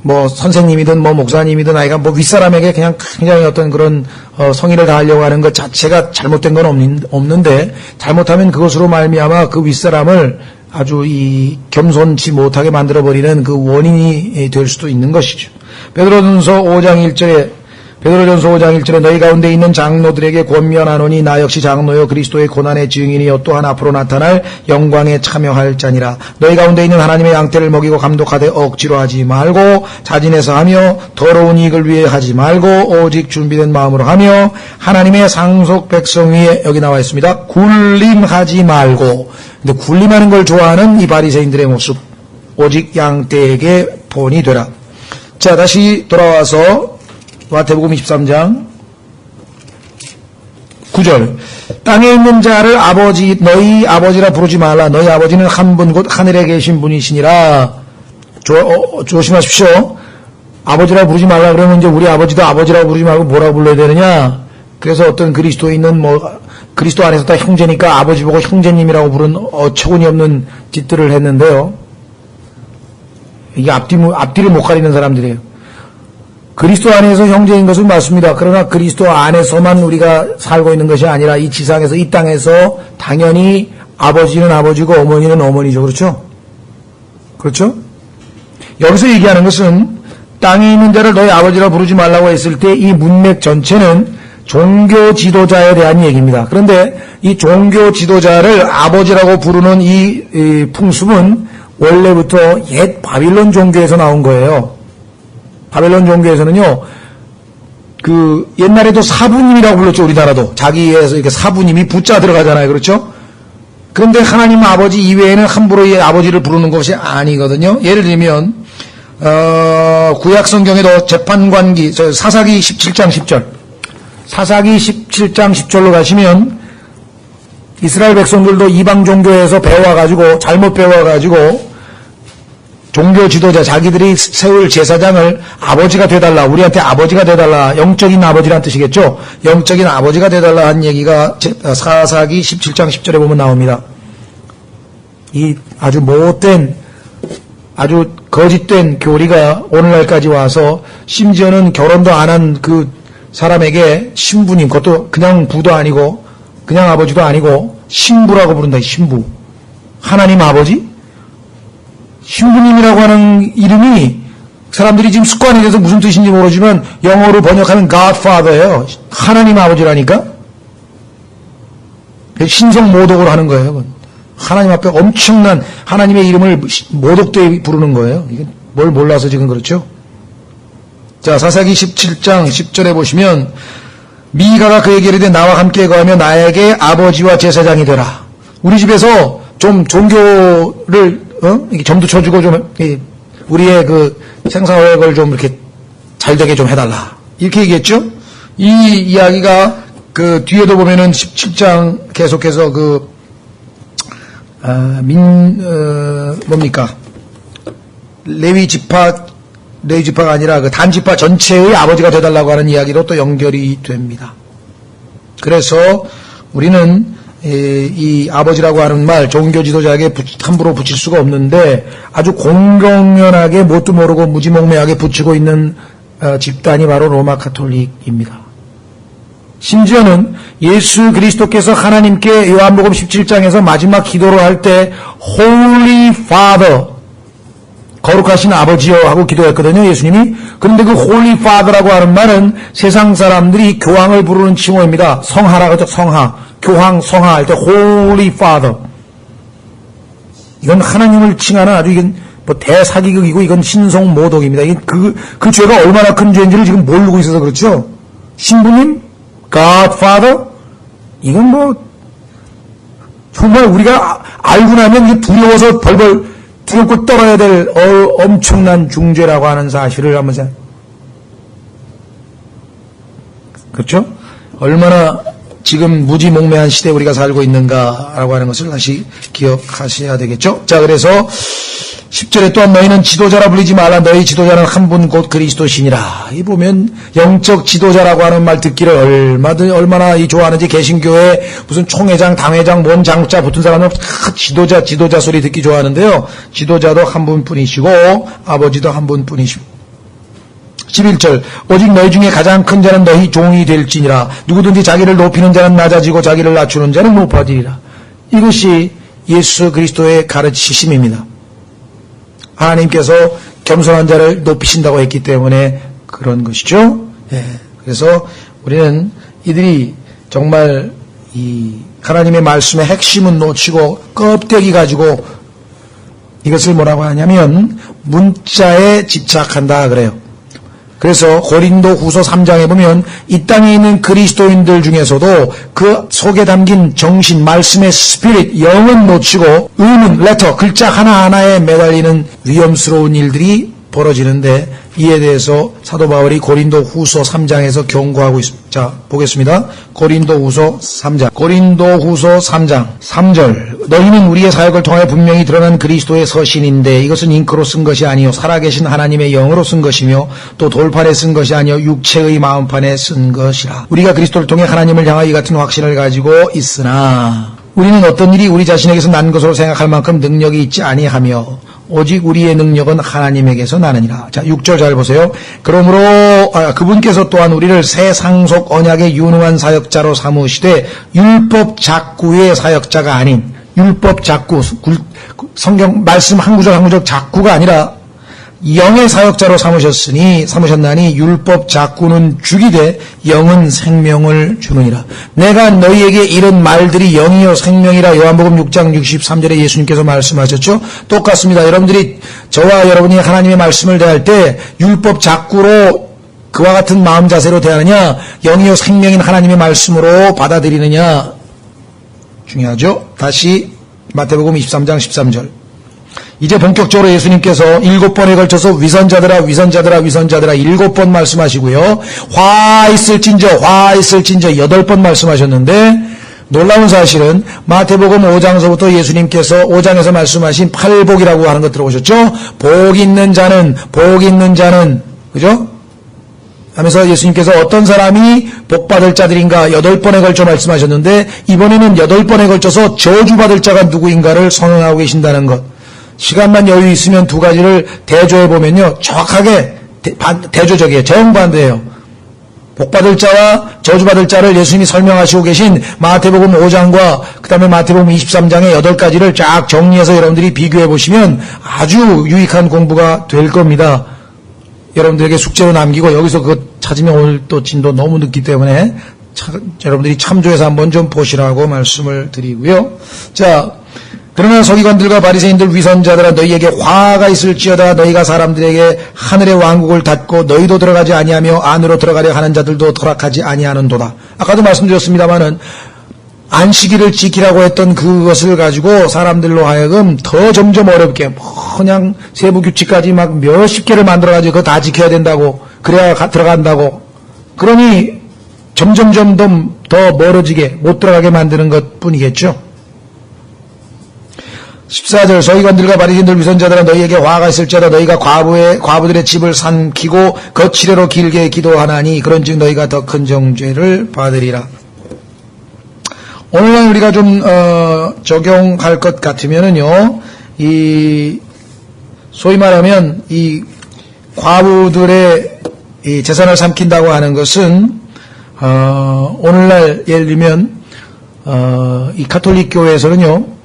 Speaker 1: 뭐 선생님이든 뭐 목사님이든 아이가 뭐 윗사람에게 그냥 굉장히 어떤 그런 성의를 다하려고 하는 것 자체가 잘못된 건 없는데, 잘못하면 그것으로 말미암아 그 윗사람을 아주 이 겸손치 못하게 만들어버리는 그 원인이 될 수도 있는 것이죠. 베드로전서 5장 1절에 너희 가운데 있는 장로들에게 권면하노니 나 역시 장로여 그리스도의 고난의 증인이요 또한 앞으로 나타날 영광에 참여할 자니라. 너희 가운데 있는 하나님의 양떼를 먹이고 감독하되 억지로 하지 말고 자진해서 하며 더러운 이익을 위해 하지 말고 오직 준비된 마음으로 하며 하나님의 상속 백성 위에, 여기 나와 있습니다, 군림하지 말고. 근데 군림하는 걸 좋아하는 이 바리새인들의 모습, 오직 양떼에게 본이 되라. 자, 다시 돌아와서 마태복음 23장 9절. 땅에 있는 자를 너희 아버지라 부르지 말라. 너희 아버지는 한 분 곧 하늘에 계신 분이시니라. 조심하십시오. 아버지라 부르지 말라 그러면 이제 우리 아버지도 아버지라 부르지 말고 뭐라 불러야 되느냐. 그래서 어떤 그리스도인은 그리스도 안에서 다 형제니까 아버지 보고 형제님이라고 부른 어처구니 없는 짓들을 했는데요. 이게 앞뒤를 못 가리는 사람들이에요. 그리스도 안에서 형제인 것은 맞습니다. 그러나 그리스도 안에서만 우리가 살고 있는 것이 아니라 이 지상에서, 이 땅에서 당연히 아버지는 아버지고 어머니는 어머니죠. 그렇죠? 그렇죠? 여기서 얘기하는 것은 땅에 있는 자를 너희 아버지라 부르지 말라고 했을 때 이 문맥 전체는 종교 지도자에 대한 얘기입니다. 그런데 이 종교 지도자를 아버지라고 부르는 이 풍습은 원래부터 옛 바빌론 종교에서 나온 거예요. 바벨론 종교에서는요, 그 옛날에도 사부님이라고 불렀죠. 우리나라도 자기에서 이렇게 사부님이 부자 들어가잖아요. 그렇죠? 그런데 하나님 아버지 이외에는 함부로 이 아버지를 부르는 것이 아니거든요. 예를 들면 구약 성경에도 재판관기 사사기 17장 10절, 사사기 17장 10절로 가시면 이스라엘 백성들도 이방 종교에서 배워가지고 잘못 배워가지고 종교 지도자, 자기들이 세울 제사장을 아버지가 돼달라, 우리한테 아버지가 돼달라, 영적인 아버지란 뜻이겠죠. 영적인 아버지가 돼달라 한 얘기가 사사기 17장 10절에 보면 나옵니다. 이 아주 못된, 아주 거짓된 교리가 오늘날까지 와서 심지어는 결혼도 안 한 그 사람에게 신부님, 그것도 그냥 부도 아니고 그냥 아버지도 아니고 신부라고 부른다. 신부. 하나님 아버지? 신부님이라고 하는 이름이 사람들이 지금 습관이 돼서 무슨 뜻인지 모르지만 영어로 번역하면 Godfather예요. 하나님 아버지라니까. 신성 모독을 하는 거예요. 하나님 앞에 엄청난 하나님의 이름을 모독되게 부르는 거예요. 이게 뭘 몰라서 지금 그렇죠. 자, 사사기 17장 10절에 보시면 미가가 그에게 이르되 나와 함께 거하며 나에게 아버지와 제사장이 되라. 우리 집에서 좀 종교를 이렇게 점도 쳐주고 좀 우리의 그 생사활걸 좀 이렇게 잘 되게 좀 해달라. 이렇게 얘기했죠. 이 이야기가 그 뒤에도 보면은 17장 계속해서 뭡니까? 레위 지파가 아니라 그 단 지파 전체의 아버지가 되달라고 하는 이야기로 또 연결이 됩니다. 그래서 우리는 이 아버지라고 하는 말 종교 지도자에게 함부로 붙일 수가 없는데 아주 공공연하게 뭣도 모르고 무지몽매하게 붙이고 있는 집단이 바로 로마 가톨릭입니다. 심지어는 예수 그리스도께서 하나님께 요한복음 17장에서 마지막 기도를 할 때 Holy Father, 거룩하신 아버지여 하고 기도했거든요, 예수님이. 그런데 그 Holy Father라고 하는 말은 세상 사람들이 교황을 부르는 칭호입니다. 성하라고 하죠, 성하. 교황, 성하 할 때 Holy Father. 이건 하나님을 칭하는 아주 이건 뭐 대사기극이고 이건 신성모독입니다. 그 죄가 얼마나 큰 죄인지를 지금 모르고 있어서 그렇죠. 신부님, Godfather, 이건 뭐 정말 우리가 알고 나면 이게 두려워서 벌벌 두렵고 떨어야 될 엄청난 중죄라고 하는 사실을 한번 생각해. 그렇죠? 얼마나 지금 무지몽매한 시대에 우리가 살고 있는가라고 하는 것을 다시 기억하셔야 되겠죠? 자, 그래서 10절에 또한 너희는 지도자라 불리지 말라. 너희 지도자는 한 분 곧 그리스도시니라. 이 보면 영적 지도자라고 하는 말 듣기를 얼마나 좋아하는지. 개신교에 무슨 총회장, 당회장, 뭔 장자 붙은 사람은 지도자 소리 듣기 좋아하는데요. 지도자도 한 분뿐이시고 아버지도 한 분뿐이시고. 11절 오직 너희 중에 가장 큰 자는 너희 종이 될지니라. 누구든지 자기를 높이는 자는 낮아지고 자기를 낮추는 자는 높아지리라. 이것이 예수 그리스도의 가르치심입니다. 하나님께서 겸손한 자를 높이신다고 했기 때문에 그런 것이죠. 예. 그래서 우리는 이들이 정말 이 하나님의 말씀의 핵심은 놓치고 껍데기 가지고 이것을 뭐라고 하냐면 문자에 집착한다 그래요. 그래서 고린도 후서 3장에 보면 이 땅에 있는 그리스도인들 중에서도 그 속에 담긴 정신, 말씀의 스피릿, 영은 놓치고 의문, 레터, 글자 하나하나에 매달리는 위험스러운 일들이 벌어지는데 이에 대해서 사도 바울이 고린도 후서 3장에서 경고하고 있습니다. 자, 보겠습니다. 고린도 후서 3장 3절 너희는 우리의 사역을 통하여 분명히 드러난 그리스도의 서신인데 이것은 잉크로 쓴 것이 아니요 살아계신 하나님의 영으로 쓴 것이며 또 돌판에 쓴 것이 아니요 육체의 마음판에 쓴 것이라. 우리가 그리스도를 통해 하나님을 향하여 이 같은 확신을 가지고 있으나 우리는 어떤 일이 우리 자신에게서 난 것으로 생각할 만큼 능력이 있지 아니하며 오직 우리의 능력은 하나님에게서 나느니라. 자, 6절 잘 보세요. 그러므로 그분께서 또한 우리를 새 상속 언약의 유능한 사역자로 삼으시되 율법 작구의 사역자가 아닌 율법 작구, 성경 말씀 한 구절 한 구절 작구가 아니라 영의 사역자로 삼으셨나니 율법 작구는 죽이되 영은 생명을 주느니라. 내가 너희에게 이런 말들이 영이요 생명이라. 요한복음 6장 63절에 예수님께서 말씀하셨죠. 똑같습니다. 여러분들이 저와 여러분이 하나님의 말씀을 대할 때 율법 작구로 그와 같은 마음 자세로 대하느냐, 영이요 생명인 하나님의 말씀으로 받아들이느냐 중요하죠. 다시 마태복음 23장 13절. 이제 본격적으로 예수님께서 7번에 걸쳐서 위선자들아 7번 말씀하시고요. 화 있을진저 8번 말씀하셨는데 놀라운 사실은 마태복음 5장서부터 예수님께서 5장에서 말씀하신 팔복이라고 하는 것 들어보셨죠? 복 있는 자는 그죠? 하면서 예수님께서 어떤 사람이 복받을 자들인가 8번에 걸쳐 말씀하셨는데 이번에는 8번에 걸쳐서 저주받을 자가 누구인가를 선언하고 계신다는 것. 시간만 여유 있으면 두 가지를 대조해보면요. 정확하게 대조적이에요. 정반대예요. 복받을 자와 저주받을 자를 예수님이 설명하시고 계신 마태복음 5장과 그 다음에 마태복음 23장의 8가지를 쫙 정리해서 여러분들이 비교해보시면 아주 유익한 공부가 될 겁니다. 여러분들에게 숙제로 남기고 여기서 그거 찾으면 오늘 또 진도 너무 늦기 때문에 여러분들이 참조해서 한번 좀 보시라고 말씀을 드리고요. 자, 그러나 서기관들과 바리새인들 위선자들아 너희에게 화가 있을지어다. 너희가 사람들에게 하늘의 왕국을 닫고 너희도 들어가지 아니하며 안으로 들어가려 하는 자들도 허락하지 아니하는도다. 아까도 말씀드렸습니다마는 안식일을 지키라고 했던 그것을 가지고 사람들로 하여금 더 점점 어렵게 그냥 세부 규칙까지 막 몇십 개를 만들어가지고 그거 다 지켜야 된다고 그래야 들어간다고 그러니 점점점 더 멀어지게 못 들어가게 만드는 것뿐이겠죠. 14절 서기관들과 바리새인들 위선자들아 너희에게 화가 있을지어다. 너희가 과부들의 집을 삼키고 거칠애로 길게 기도하나니 그런즉 너희가 더 큰 정죄를 받으리라. 오늘날 우리가 좀 적용할 것 같으면은요, 이 소위 말하면 이 과부들의 이 재산을 삼킨다고 하는 것은 오늘날 예를 들면 이 가톨릭 교회에서는요.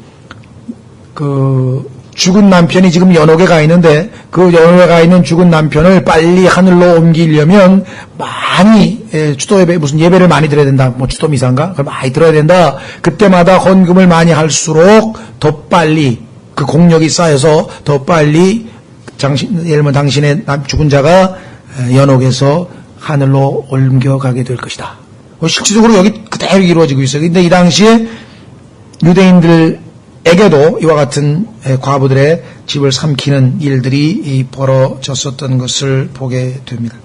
Speaker 1: 그 죽은 남편이 지금 연옥에 가 있는데 그 연옥에 가 있는 죽은 남편을 빨리 하늘로 옮기려면 많이 추도 예배 무슨 예배를 많이 드려야 된다. 뭐 추도 미사인가? 그걸 많이 들어야 된다. 그때마다 헌금을 많이 할수록 더 빨리 그 공력이 쌓여서 더 빨리 예를 들면 당신의 죽은 자가 연옥에서 하늘로 옮겨가게 될 것이다. 실질적으로 여기 그대로 이루어지고 있어요. 근데 이 당시에 유대인들에게도 이와 같은 과부들의 집을 삼키는 일들이 벌어졌었던 것을 보게 됩니다.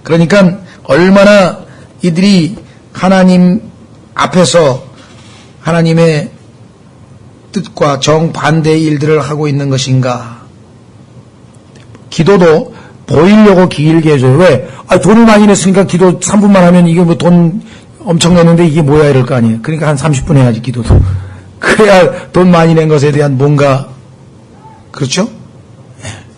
Speaker 1: 그러니까 얼마나 이들이 하나님 앞에서 하나님의 뜻과 정반대의 일들을 하고 있는 것인가. 기도도 보이려고 길게 해줘요. 왜? 돈을 많이 냈으니까 기도 3분만 하면 이게 뭐 돈 엄청 냈는데 이게 뭐야 이럴 거 아니에요. 그러니까 한 30분 해야지 기도도. 그래야 돈 많이 낸 것에 대한 뭔가 그렇죠?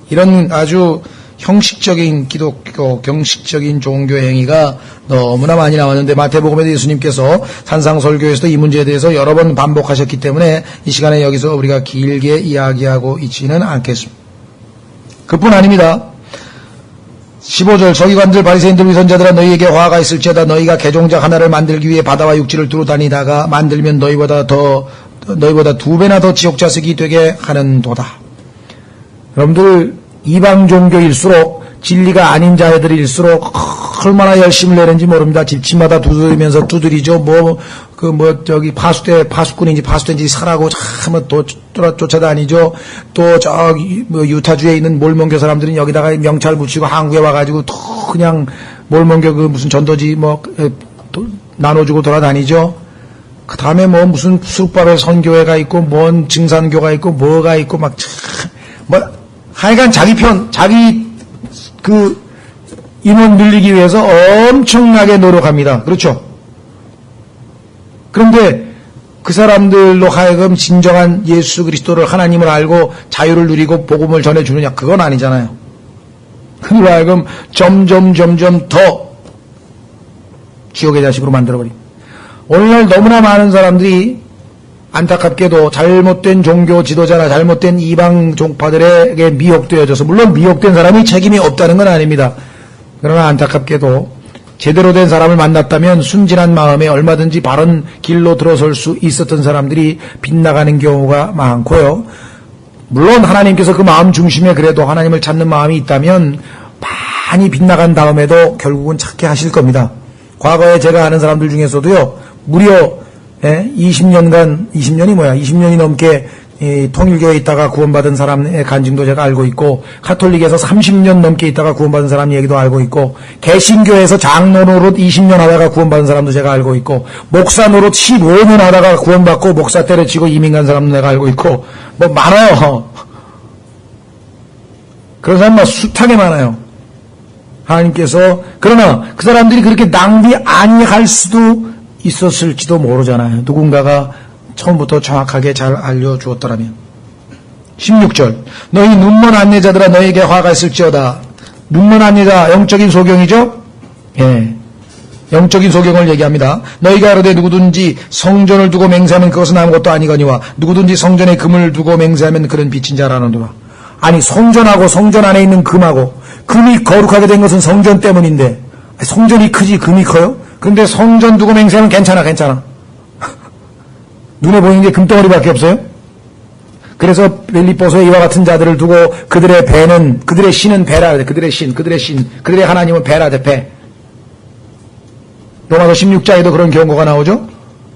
Speaker 1: 이런 아주 형식적인 기독교, 경식적인 종교 행위가 너무나 많이 나왔는데 마태복음에도 예수님께서 산상설교에서도 이 문제에 대해서 여러 번 반복하셨기 때문에 이 시간에 여기서 우리가 길게 이야기하고 있지는 않겠습니다. 그뿐 아닙니다. 15절 서기관들 바리새인들 위선자들아 너희에게 화가 있을지어다. 너희가 개종자 하나를 만들기 위해 바다와 육지를 두루 다니다가 만들면 너희보다 2배나 더 지옥자석이 되게 하는도다. 여러분들 이방 종교일수록 진리가 아닌 자들일수록 얼마나 열심을 내는지 모릅니다. 집집마다 두드리면서 두드리죠. 파수꾼인지 파수된지 사라고 참 또 쫓아다니죠. 또 저기 유타주에 있는 몰몬교 사람들은 여기다가 명찰 붙이고 한국에 와가지고 또 그냥 몰몬교 그 무슨 전도지 나눠주고 돌아다니죠. 그 다음에 무슨 쑥밥의 선교회가 있고 뭔 증산교가 있고 뭐가 있고 하여간 자기 인원 늘리기 위해서 엄청나게 노력합니다. 그렇죠? 그런데 그 사람들로 하여금 진정한 예수 그리스도를 하나님을 알고 자유를 누리고 복음을 전해주느냐? 그건 아니잖아요. 그로 하여금 점점 더 지옥의 자식으로 만들어버립니다. 오늘날 너무나 많은 사람들이 안타깝게도 잘못된 종교 지도자나 잘못된 이방 종파들에게 미혹되어져서 물론 미혹된 사람이 책임이 없다는 건 아닙니다. 그러나 안타깝게도 제대로 된 사람을 만났다면 순진한 마음에 얼마든지 바른 길로 들어설 수 있었던 사람들이 빗나가는 경우가 많고요. 물론 하나님께서 그 마음 중심에 그래도 하나님을 찾는 마음이 있다면 많이 빗나간 다음에도 결국은 찾게 하실 겁니다. 과거에 제가 아는 사람들 중에서도요. 무려 20년이 넘게 통일교에 있다가 구원받은 사람의 간증도 제가 알고 있고 가톨릭에서 30년 넘게 있다가 구원받은 사람 얘기도 알고 있고 개신교에서 장로 노릇 20년 하다가 구원받은 사람도 제가 알고 있고 목사 노릇 15년 하다가 구원받고 목사 때려치고 이민 간 사람도 내가 알고 있고 많아요. 그런 사람 숱하게 많아요. 하나님께서 그러나 그 사람들이 그렇게 낭비 아니할 수도 있었을지도 모르잖아요. 누군가가 처음부터 정확하게 잘 알려주었더라면. 16절 너희 눈먼 안내자들아 너희에게 화가 있을지어다. 눈먼 안내자 영적인 소경이죠? 예, 영적인 소경을 얘기합니다. 너희가 이르되 누구든지 성전을 두고 맹세하면 그것은 아무것도 아니거니와 누구든지 성전에 금을 두고 맹세하면 그런 빚진 자라는도다. 아니 성전하고 성전 안에 있는 금하고 금이 거룩하게 된 것은 성전 때문인데 성전이 크지 금이 커요? 근데 성전 두고 맹세하면 괜찮아. 눈에 보이는 게 금덩어리밖에 없어요? 그래서 빌립보서에 이와 같은 자들을 두고 그들의 배는, 그들의 신은 배라 그래. 그들의 신, 그들의 하나님은 배라 돼, 배. 로마서 16장에도 그런 경고가 나오죠?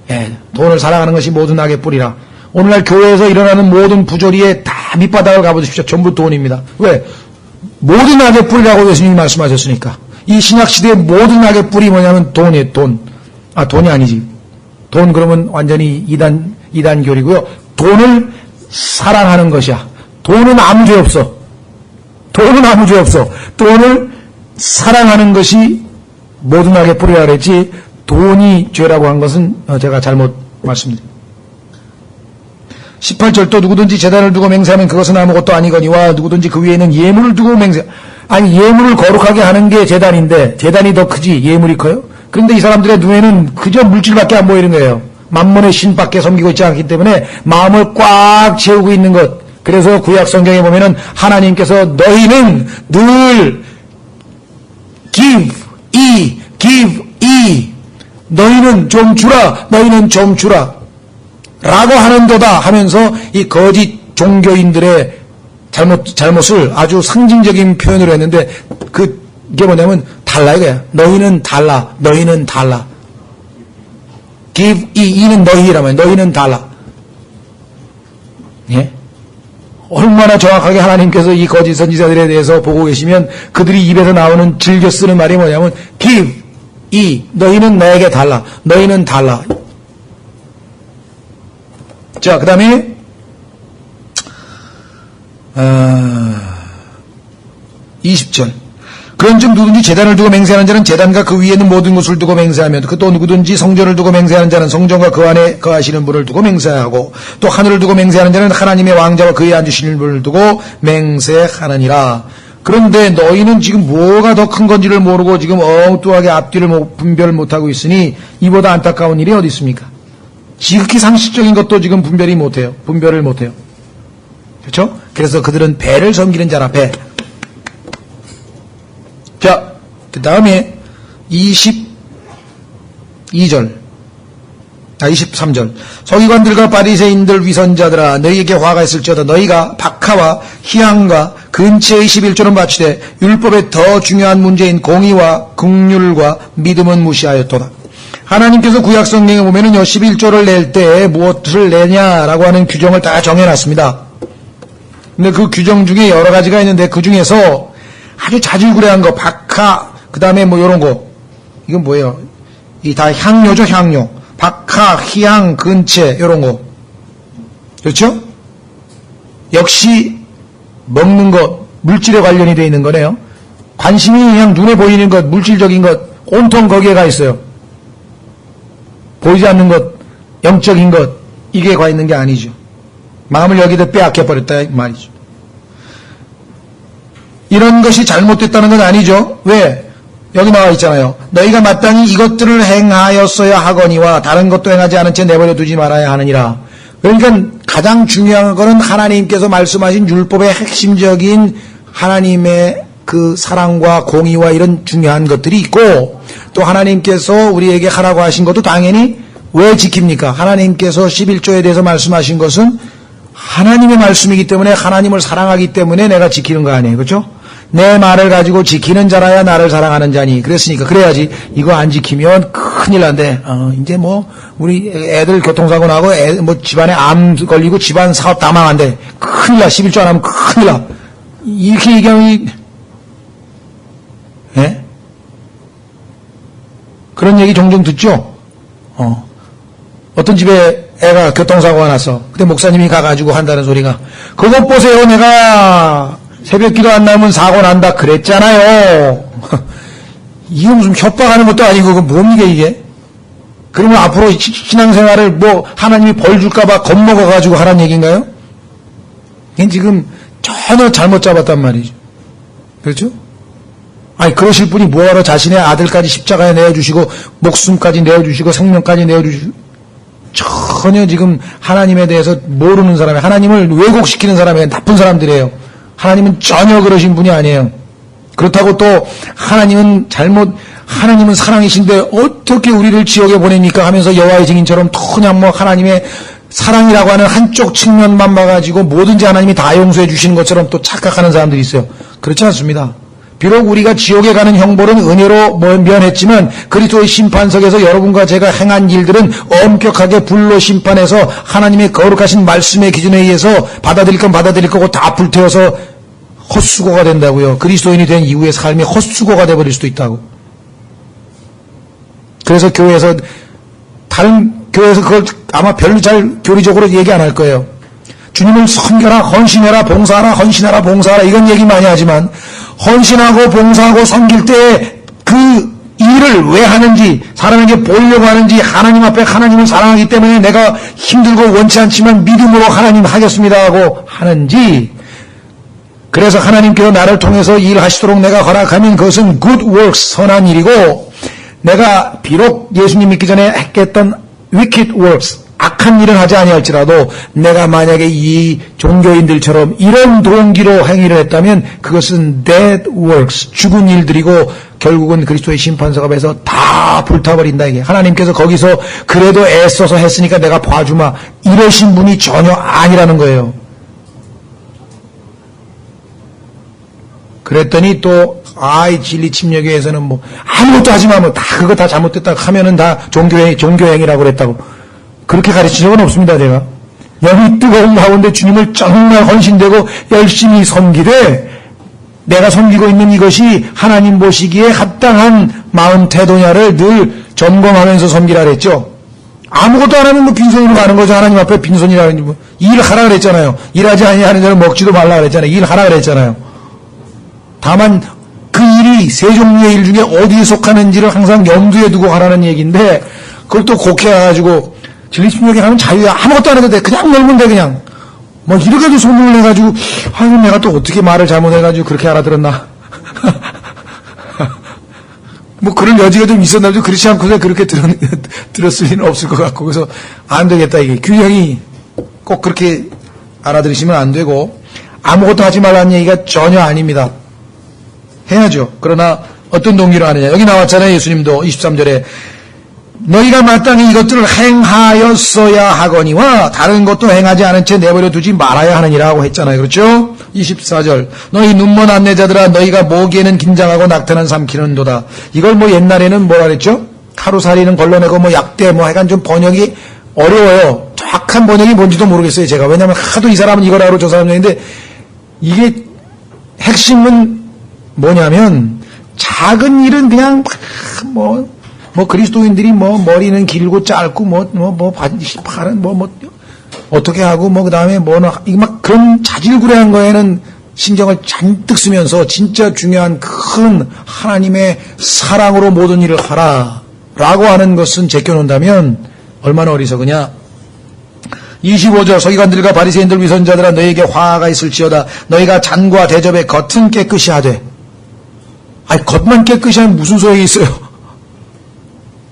Speaker 1: 예, 돈을 사랑하는 것이 모든 악의 뿌리라. 오늘날 교회에서 일어나는 모든 부조리에 다 밑바닥을 가보십시오. 전부 돈입니다. 왜? 모든 악의 뿌리라고 예수님이 말씀하셨으니까. 이 신약시대의 모든 악의 뿌리 뭐냐면 돈이에요, 돈. 아, 돈이 아니지. 돈 그러면 완전히 이단교리고요. 돈을 사랑하는 것이야. 돈은 아무 죄 없어. 돈은 아무 죄 없어. 돈을 사랑하는 것이 모든 악의 뿌리라 그랬지, 돈이 죄라고 한 것은 제가 잘못 말씀드립니다. 18절 또 누구든지 제단을 두고 맹세하면 그것은 아무것도 아니거니와 누구든지 그 위에는 예물을 두고 아니 예물을 거룩하게 하는 게 제단인데 제단이 더 크지 예물이 커요? 그런데 이 사람들의 눈에는 그저 물질밖에 안 보이는 거예요. 만몬의 신밖에 섬기고 있지 않기 때문에 마음을 꽉 채우고 있는 것. 그래서 구약 성경에 보면은 하나님께서 너희는 늘 give 너희는 좀 주라 라고 하는도다 하면서 이 거짓 종교인들의 잘못을 아주 상징적인 표현으로 했는데 그게 뭐냐면 달라 이거야. 너희는 달라. give 이는 너희라면 너희는 달라. 예? 얼마나 정확하게 하나님께서 이 거짓 선지자들에 대해서 보고 계시면 그들이 입에서 나오는 즐겨 쓰는 말이 뭐냐면 give 너희는 나에게 달라. 너희는 달라. 자, 그 다음에 20절 그런즉 누구든지 제단을 두고 맹세하는 자는 제단과 그 위에 있는 모든 것을 두고 맹세하며 또 누구든지 성전을 두고 맹세하는 자는 성전과 그 안에 거하시는 분을 두고 맹세하고 또 하늘을 두고 맹세하는 자는 하나님의 왕자와 그에 앉으시는 분을 두고 맹세하느니라. 그런데 너희는 지금 뭐가 더 큰 건지를 모르고 지금 엉뚱하게 앞뒤를 분별 못하고 있으니 이보다 안타까운 일이 어디 있습니까? 지극히 상식적인 것도 지금 분별을 못해요. 그렇죠? 그래서 그들은 배를 섬기는 자라, 배. 자, 그 다음에 23절. 서기관들과 바리새인들 위선자들아 너희에게 화가 있을지어다. 너희가 박하와 희향과 근처의 11조는 바치되 율법의 더 중요한 문제인 공의와 긍휼과 믿음은 무시하였도다. 하나님께서 구약 성경에 보면은요 11조를 낼 때 무엇을 내냐라고 하는 규정을 다 정해놨습니다. 근데 그 규정 중에 여러 가지가 있는데 그 중에서 아주 자질구레한 거, 박하, 그 다음에 뭐 요런 거, 이건 뭐예요? 이 다 향료죠, 향료. 박하, 희향, 근체, 요런 거. 그렇죠? 역시 먹는 것, 물질에 관련이 되어 있는 거네요. 관심이 그냥 눈에 보이는 것, 물질적인 것, 온통 거기에 가 있어요. 보이지 않는 것, 영적인 것, 이게 가 있는 게 아니죠. 마음을 여기다 빼앗겨버렸다 이 말이죠. 이런 것이 잘못됐다는 건 아니죠. 왜? 여기 나와 있잖아요. 너희가 마땅히 이것들을 행하였어야 하거니와 다른 것도 행하지 않은 채 내버려 두지 말아야 하느니라. 그러니까 가장 중요한 것은 하나님께서 말씀하신 율법의 핵심적인 하나님의 그 사랑과 공의와 이런 중요한 것들이 있고 또 하나님께서 우리에게 하라고 하신 것도 당연히 왜 지킵니까? 하나님께서 11조에 대해서 말씀하신 것은 하나님의 말씀이기 때문에 하나님을 사랑하기 때문에 내가 지키는 거 아니에요. 그렇죠? 내 말을 가지고 지키는 자라야 나를 사랑하는 자니. 그랬으니까 그래야지 이거 안 지키면 큰일 난대. 이제 뭐 우리 애들 교통사고 나고 뭐 집안에 암 걸리고 집안 사업 다 망한대. 큰일 나. 11조 안 하면 큰일 나. 이렇게 얘기하면 예? 그런 얘기 종종 듣죠? 어떤 집에 애가 교통사고가 났어. 그때 목사님이 가가지고 한다는 소리가 그것 보세요. 내가 새벽기도 안 나면 사고 난다 그랬잖아요. 이게 무슨 협박하는 것도 아니고 그건 뭡니까 이게? 그러면 앞으로 신앙생활을 뭐 하나님이 벌 줄까봐 겁먹어가지고 하라는 얘기인가요? 이건 지금 전혀 잘못 잡았단 말이죠. 그렇죠? 아니 그러실 분이 뭐하러 자신의 아들까지 십자가에 내어주시고 목숨까지 내어주시고 생명까지 내어주시고 전혀 지금 하나님에 대해서 모르는 사람이 하나님을 왜곡시키는 사람이 나쁜 사람들이에요. 하나님은 전혀 그러신 분이 아니에요. 그렇다고 또 하나님은 사랑이신데 어떻게 우리를 지옥에 보냅니까 하면서 여호와의 증인처럼 그냥 뭐 하나님의 사랑이라고 하는 한쪽 측면만 봐가지고 뭐든지 하나님이 다 용서해 주시는 것처럼 또 착각하는 사람들이 있어요. 그렇지 않습니다. 비록 우리가 지옥에 가는 형벌은 은혜로 면했지만 그리스도의 심판석에서 여러분과 제가 행한 일들은 엄격하게 불로 심판해서 하나님의 거룩하신 말씀의 기준에 의해서 받아들일 건 받아들일 거고 다 불태워서 헛수고가 된다고요. 그리스도인이 된 이후의 삶이 헛수고가 돼버릴 수도 있다고. 그래서 교회에서 다른 교회에서 그걸 아마 별로 잘 교리적으로 얘기 안 할 거예요. 주님을 섬겨라, 헌신해라, 봉사하라, 헌신하라, 봉사하라 이건 얘기 많이 하지만 헌신하고 봉사하고 섬길 때 그 일을 왜 하는지 사람에게 보이려고 하는지 하나님 앞에 하나님을 사랑하기 때문에 내가 힘들고 원치 않지만 믿음으로 하나님 하겠습니다 하고 하는지 그래서 하나님께서 나를 통해서 일하시도록 내가 허락하면 그것은 good works 선한 일이고 내가 비록 예수님 믿기 전에 했던 wicked works 악한 일은 하지 아니할지라도 내가 만약에 이 종교인들처럼 이런 동기로 행위를 했다면 그것은 dead works 죽은 일들이고 결국은 그리스도의 심판석 앞에서 다 불타버린다 이게. 하나님께서 거기서 그래도 애써서 했으니까 내가 봐주마 이러신 분이 전혀 아니라는 거예요. 그랬더니 또 진리 침략교회에서는 뭐 아무것도 하지마 뭐 다 그거 다 잘못됐다 하면은 다 종교행위라고 그랬다고. 그렇게 가르친 적은 없습니다, 제가. 여기 뜨거운 가운데 주님을 정말 헌신되고 열심히 섬기되 내가 섬기고 있는 이것이 하나님 보시기에 합당한 마음 태도냐를 늘 점검하면서 섬기라 그랬죠. 아무것도 안 하면 뭐 빈손으로 가는 거죠. 하나님 앞에 빈손이라는 뭐 일하라 그랬잖아요. 일하지 아니하는 자는 먹지도 말라 그랬잖아요. 일하라 그랬잖아요. 다만 그 일이 세 종류의 일 중에 어디에 속하는지를 항상 염두에 두고 하라는 얘기인데 그걸 또 곡해가지고 진리침략에 가면 자유야. 아무것도 안 해도 돼. 그냥 놀면 돼, 그냥. 뭐, 이렇게도 소문을 내가지고, 아유, 내가 또 어떻게 말을 잘못해가지고 그렇게 알아들었나. 뭐, 그런 여지가 좀 있었나도 그렇지 않고서 그렇게 들었을 리는 없을 것 같고. 그래서, 안 되겠다, 이게. 균형이 꼭 그렇게 알아들으시면 안 되고, 아무것도 하지 말라는 얘기가 전혀 아닙니다. 해야죠. 그러나, 어떤 동기로 하느냐. 여기 나왔잖아요, 예수님도 23절에. 너희가 마땅히 이것들을 행하였어야 하거니와 다른 것도 행하지 않은 채 내버려 두지 말아야 하느니라고 했잖아요. 그렇죠? 24절 너희 눈먼 안내자들아 너희가 모기에는 긴장하고 낙타는 삼키는도다. 이걸 뭐 옛날에는 뭐라 그랬죠? 하루살이는 걸러내고 뭐 약대 뭐 하여간 좀 번역이 어려워요. 정확한 번역이 뭔지도 모르겠어요. 제가. 왜냐하면 하도 이 사람은 이걸 하고 저 사람은 있는데 이게 핵심은 뭐냐면 작은 일은 그냥 뭐 그리스도인들이 뭐 머리는 길고 짧고 발은 어떻게 하고 그 다음에 이거 막 그런 자질구레한 거에는 신경을 잔뜩 쓰면서 진짜 중요한 큰 하나님의 사랑으로 모든 일을 하라라고 하는 것은 제껴놓는다면 얼마나 어리석으냐. 25절 서기관들과 바리새인들 위선자들아 너희에게 화가 있을지어다. 너희가 잔과 대접의 겉은 깨끗이 하되 겉만 깨끗이 하면 무슨 소용이 있어요.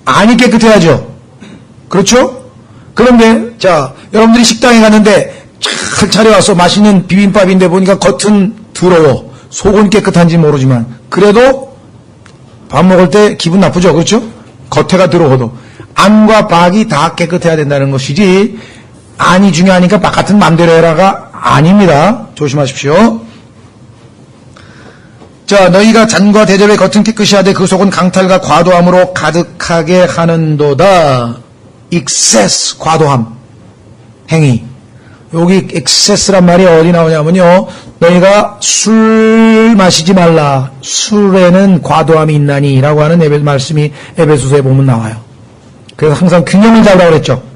Speaker 1: 안이 깨끗해야죠. 그렇죠? 그런데 자 여러분들이 식당에 갔는데 잘 차려와서 맛있는 비빔밥인데 보니까 겉은 더러워 속은 깨끗한지 모르지만 그래도 밥 먹을 때 기분 나쁘죠. 그렇죠? 겉에가 더러워도 안과 밖이 다 깨끗해야 된다는 것이지 안이 중요하니까 바깥은 맘대로 해라가 아닙니다. 조심하십시오. 자, 너희가 잔과 대접의 겉은 깨끗이 하되 그 속은 강탈과 과도함으로 가득하게 하는도다. excess, 과도함, 행위. 여기 excess란 말이 어디 나오냐면요. 너희가 술 마시지 말라. 술에는 과도함이 있나니 라고 하는 말씀이 에베소서에 보면 나와요. 그래서 항상 균형을 잡으라고 그랬죠.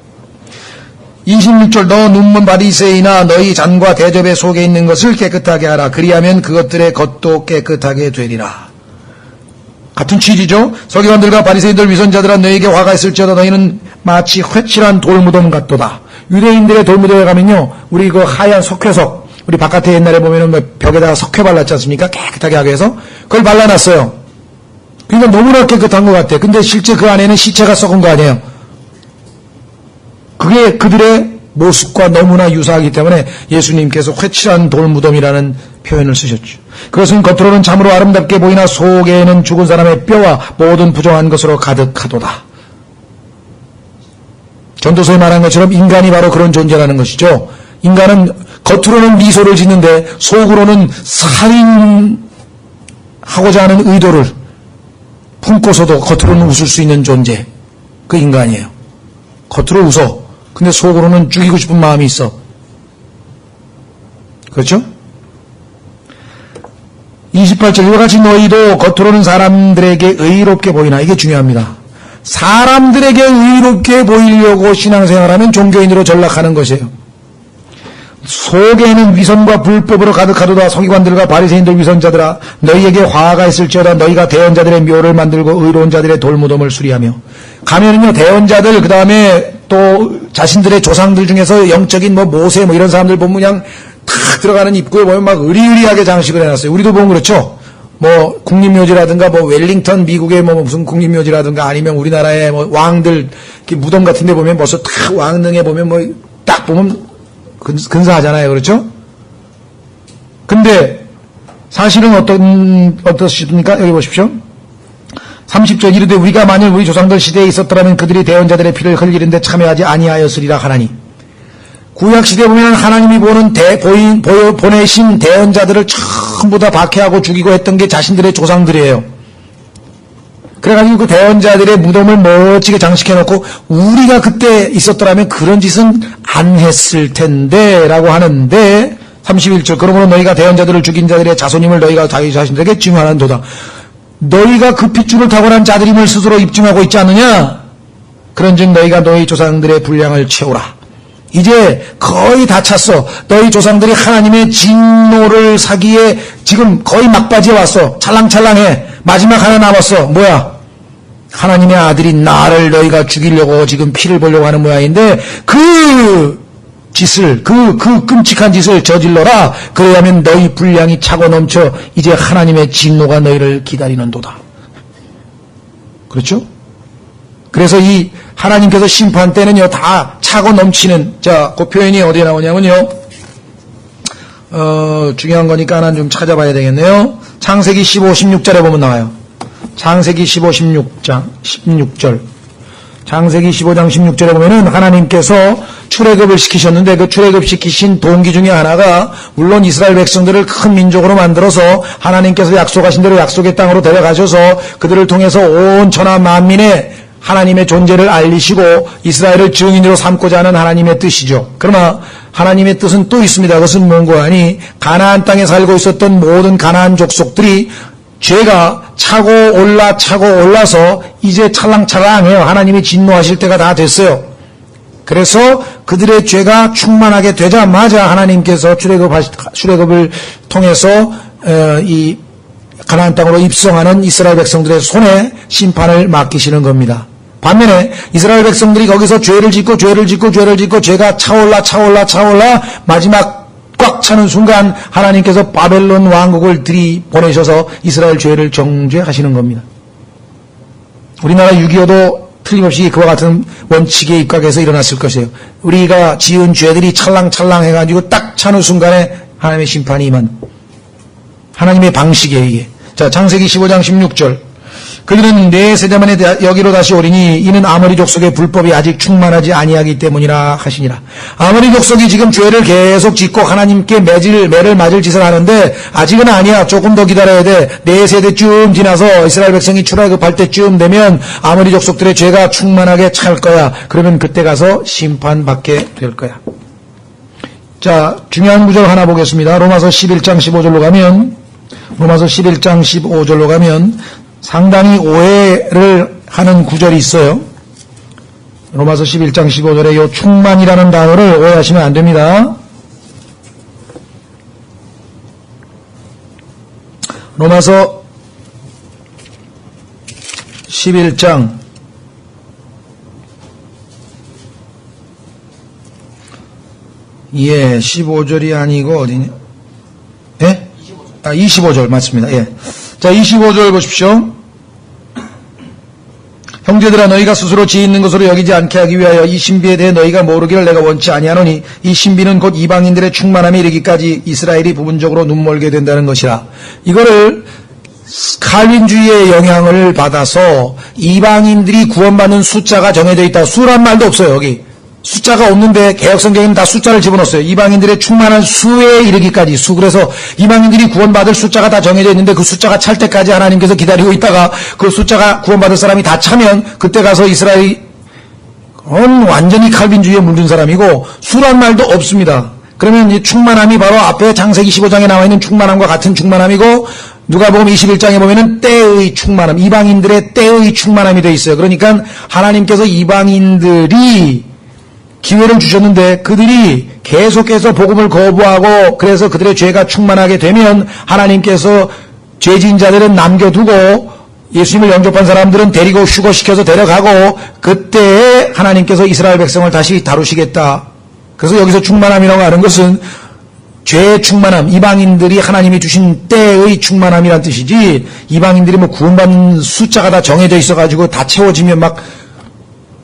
Speaker 1: 26절 너 눈먼 바리새인아 너희 잔과 대접의 속에 있는 것을 깨끗하게 하라. 그리하면 그것들의 겉도 깨끗하게 되리라. 같은 취지죠. 서기관들과 바리새인들 위선자들아 너희에게 화가 있을지어다. 너희는 마치 회칠한 돌무덤 같도다. 유대인들의 돌무덤에 가면요 우리 그 하얀 석회석 우리 바깥에 옛날에 보면은 벽에다가 석회 발랐지 않습니까? 깨끗하게 하기 위해서 그걸 발라놨어요. 그러니까 너무나 깨끗한 것 같아. 근데 실제 그 안에는 시체가 썩은 거 아니에요. 그게 그들의 모습과 너무나 유사하기 때문에 예수님께서 회칠한 돌무덤이라는 표현을 쓰셨죠. 그것은 겉으로는 참으로 아름답게 보이나 속에는 죽은 사람의 뼈와 모든 부정한 것으로 가득하도다. 전도서에 말한 것처럼 인간이 바로 그런 존재라는 것이죠. 인간은 겉으로는 미소를 짓는데 속으로는 살인하고자 하는 의도를 품고서도 겉으로는 웃을 수 있는 존재. 그 인간이에요. 겉으로 웃어. 근데 속으로는 죽이고 싶은 마음이 있어. 그렇죠? 28절 이와 같이 너희도 겉으로는 사람들에게 의롭게 보이나. 이게 중요합니다. 사람들에게 의롭게 보이려고 신앙생활하면 종교인으로 전락하는 것이에요. 속에는 위선과 불법으로 가득하도다. 서기관들과 바리새인들 위선자들아 너희에게 화가 있을지어다. 너희가 대언자들의 묘를 만들고 의로운 자들의 돌무덤을 수리하며. 가면은요 대언자들 그 다음에 또 자신들의 조상들 중에서 영적인 모세 이런 사람들 보면 그냥 탁 들어가는 입구에 보면 막 의리의리하게 장식을 해놨어요. 우리도 보면 그렇죠. 국립묘지라든가 웰링턴 미국의 무슨 국립묘지라든가 아니면 우리나라의 왕들 무덤 같은 데 보면 벌써 탁 왕릉에 보면 딱 보면 근사하잖아요. 그렇죠? 근데 사실은 어떻습니까? 여기 보십시오. 30절 이르되 우리가 만일 우리 조상들 시대에 있었더라면 그들이 대언자들의 피를 흘리는데 참여하지 아니하였으리라 하나니. 구약시대에 보면 하나님이 보내신 대언자들을 전부 다 박해하고 죽이고 했던 게 자신들의 조상들이에요. 그래가지고 그 대언자들의 무덤을 멋지게 장식해놓고 우리가 그때 있었더라면 그런 짓은 안 했을 텐데 라고 하는데 31절 그러므로 너희가 대언자들을 죽인 자들의 자손임을 너희가 자기 자신들에게 증언하는도다. 너희가 그 핏줄을 타고난 자들임을 스스로 입증하고 있지 않느냐? 그런즉 너희가 너희 조상들의 분량을 채우라. 이제 거의 다 찼어. 너희 조상들이 하나님의 진노를 사기에 지금 거의 막바지에 왔어. 찰랑찰랑해. 마지막 하나 남았어. 뭐야? 하나님의 아들인 나를 너희가 죽이려고 지금 피를 보려고 하는 모양인데 그 짓을 그 끔찍한 짓을 저질러라. 그래야면 너희 분량이 차고 넘쳐 이제 하나님의 진노가 너희를 기다리는도다. 그렇죠? 그래서 이 하나님께서 심판 때는요 다 차고 넘치는 그 표현이 어디에 나오냐면요 중요한 거니까 하나 좀 찾아봐야 되겠네요. 창세기 15, 16절에 보면 나와요. 창세기 15, 16절 창세기 15장 16절에 보면은 하나님께서 출애굽을 시키셨는데 그 출애굽 시키신 동기 중에 하나가 물론 이스라엘 백성들을 큰 민족으로 만들어서 하나님께서 약속하신 대로 약속의 땅으로 데려가셔서 그들을 통해서 온 천하 만민의 하나님의 존재를 알리시고 이스라엘을 증인으로 삼고자 하는 하나님의 뜻이죠. 그러나 하나님의 뜻은 또 있습니다. 그것은 뭔가 하니 가나안 땅에 살고 있었던 모든 가나안 족속들이 죄가 차고 올라서 이제 찰랑찰랑해요. 하나님이 진노하실 때가 다 됐어요. 그래서 그들의 죄가 충만하게 되자마자 하나님께서 출애굽을 통해서 이 가나안 땅으로 입성하는 이스라엘 백성들의 손에 심판을 맡기시는 겁니다. 반면에 이스라엘 백성들이 거기서 죄를 짓고 죄가 차올라 마지막 꽉 차는 순간 하나님께서 바벨론 왕국을 들이보내셔서 이스라엘 죄를 정죄하시는 겁니다. 우리나라 6.25도 틀림없이 그와 같은 원칙에 입각해서 일어났을 것이에요. 우리가 지은 죄들이 찰랑찰랑 해가지고 딱 차는 순간에 하나님의 심판이 임한 하나님의 방식이에요. 이게. 자, 창세기 15장 16절 그들은 네 세대 만에 여기로 다시 오리니 이는 아모리 족속의 불법이 아직 충만하지 아니하기 때문이라 하시니라. 아모리 족속이 지금 죄를 계속 짓고 하나님께 매를 맞을 짓을 하는데 아직은 아니야. 조금 더 기다려야 돼. 네 세대쯤 지나서 이스라엘 백성이 출애굽할 때쯤 되면 아모리 족속들의 죄가 충만하게 찰 거야. 그러면 그때 가서 심판받게 될 거야. 자, 중요한 구절 하나 보겠습니다. 로마서 11장 15절로 가면 상당히 오해를 하는 구절이 있어요. 로마서 11장 15절에 이 충만이라는 단어를 오해하시면 안 됩니다. 로마서 11장 15절이 아니고 어디냐? 예? 25절 맞습니다. 예. 자, 25절 보십시오. 형제들아 너희가 스스로 지있는 것으로 여기지 않게 하기 위하여 이 신비에 대해 너희가 모르기를 내가 원치 아니하노니 이 신비는 곧 이방인들의 충만함에 이르기까지 이스라엘이 부분적으로 눈멀게 된다는 것이라. 이거를 칼빈주의의 영향을 받아서 이방인들이 구원받는 숫자가 정해져 있다. 수란 말도 없어요. 여기 숫자가 없는데 개혁성경에는 다 숫자를 집어넣었어요. 이방인들의 충만한 수에 이르기까지 수. 그래서 이방인들이 구원받을 숫자가 다 정해져 있는데 그 숫자가 찰 때까지 하나님께서 기다리고 있다가 그 숫자가 구원받을 사람이 다 차면 그때 가서 이스라엘이 완전히 칼빈주의에 물든 사람이고 수란 말도 없습니다. 그러면 이 충만함이 바로 앞에 창세기 15장에 나와 있는 충만함과 같은 충만함이고 누가복음 21장에 보면은 때의 충만함, 이방인들의 때의 충만함이 되어 있어요. 그러니까 하나님께서 이방인들이 기회를 주셨는데 그들이 계속해서 복음을 거부하고 그래서 그들의 죄가 충만하게 되면 하나님께서 죄진 자들은 남겨두고 예수님을 영접한 사람들은 데리고 휴거시켜서 데려가고 그때에 하나님께서 이스라엘 백성을 다시 다루시겠다. 그래서 여기서 충만함이라고 하는 것은 죄의 충만함, 이방인들이 하나님이 주신 때의 충만함이란 뜻이지 이방인들이 뭐 구원받는 숫자가 다 정해져 있어가지고 다 채워지면 막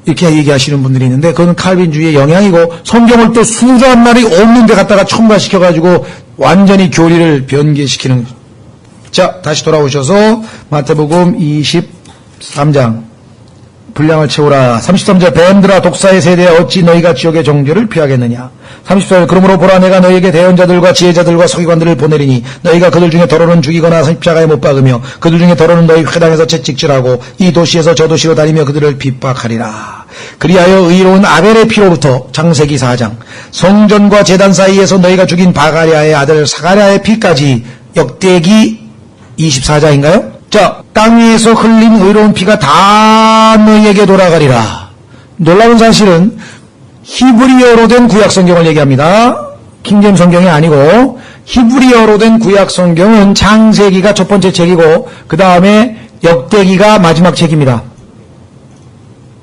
Speaker 1: 이렇게 얘기하시는 분들이 있는데 그건 칼빈주의의 영향이고 성경을 또 수조한 말이 없는 데 갖다가 첨가시켜가지고 완전히 교리를 변개시키는 거죠. 자, 다시 돌아오셔서 마태복음 23장 분량을 채우라. 33절 뱀들아 독사의 세대에 어찌 너희가 지옥의 정죄를 피하겠느냐. 34절 그러므로 보라 내가 너희에게 대언자들과 지혜자들과 서기관들을 보내리니 너희가 그들 중에 더러는 죽이거나 십자가에 못 박으며 그들 중에 더러는 너희 회당에서 채찍질하고 이 도시에서 저 도시로 다니며 그들을 핍박하리라. 그리하여 의로운 아벨의 피로부터 창세기 4장 성전과 제단 사이에서 너희가 죽인 바가랴의 아들 사가랴의 피까지 역대기 24장인가요? 자, 땅 위에서 흘린 의로운 피가 다 너희에게 돌아가리라. 놀라운 사실은 히브리어로 된 구약성경을 얘기합니다. 킹제임 성경이 아니고 히브리어로 된 구약성경은 창세기가 첫 번째 책이고 그 다음에 역대기가 마지막 책입니다.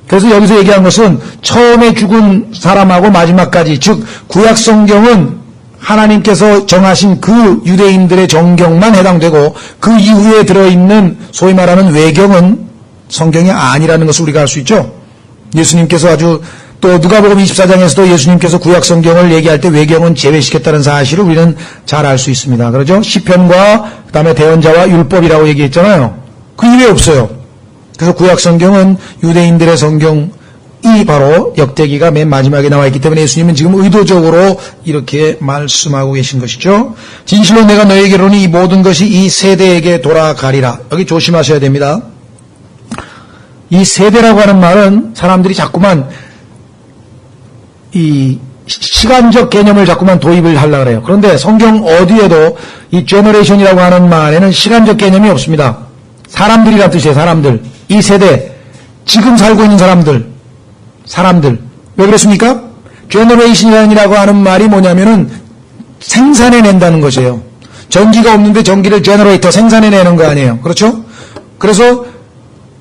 Speaker 1: 그래서 여기서 얘기한 것은 처음에 죽은 사람하고 마지막까지, 즉 구약성경은 하나님께서 정하신 그 유대인들의 정경만 해당되고 그 이후에 들어있는 소위 말하는 외경은 성경이 아니라는 것을 우리가 알 수 있죠. 예수님께서 아주 또 누가복음 24장에서도 예수님께서 구약성경을 얘기할 때 외경은 제외시켰다는 사실을 우리는 잘 알 수 있습니다. 그렇죠? 시편과 그 다음에 대언자와 율법이라고 얘기했잖아요. 그 이외에 없어요. 그래서 구약성경은 유대인들의 성경 이 바로 역대기가 맨 마지막에 나와 있기 때문에 예수님은 지금 의도적으로 이렇게 말씀하고 계신 것이죠. 진실로 내가 너희에게 이르노니 이 모든 것이 이 세대에게 돌아가리라. 여기 조심하셔야 됩니다. 이 세대라고 하는 말은 사람들이 자꾸만 이 시간적 개념을 자꾸만 도입을 하려고 그래요. 그런데 성경 어디에도 이 제너레이션이라고 하는 말에는 시간적 개념이 없습니다. 사람들이란 뜻이에요. 사람들. 이 세대, 지금 살고 있는 사람들. 왜 그랬습니까? 제너레이션이라고 하는 말이 뭐냐면은 생산해낸다는 것이에요. 전기가 없는데 전기를 제너레이터 생산해내는 거 아니에요. 그렇죠? 그래서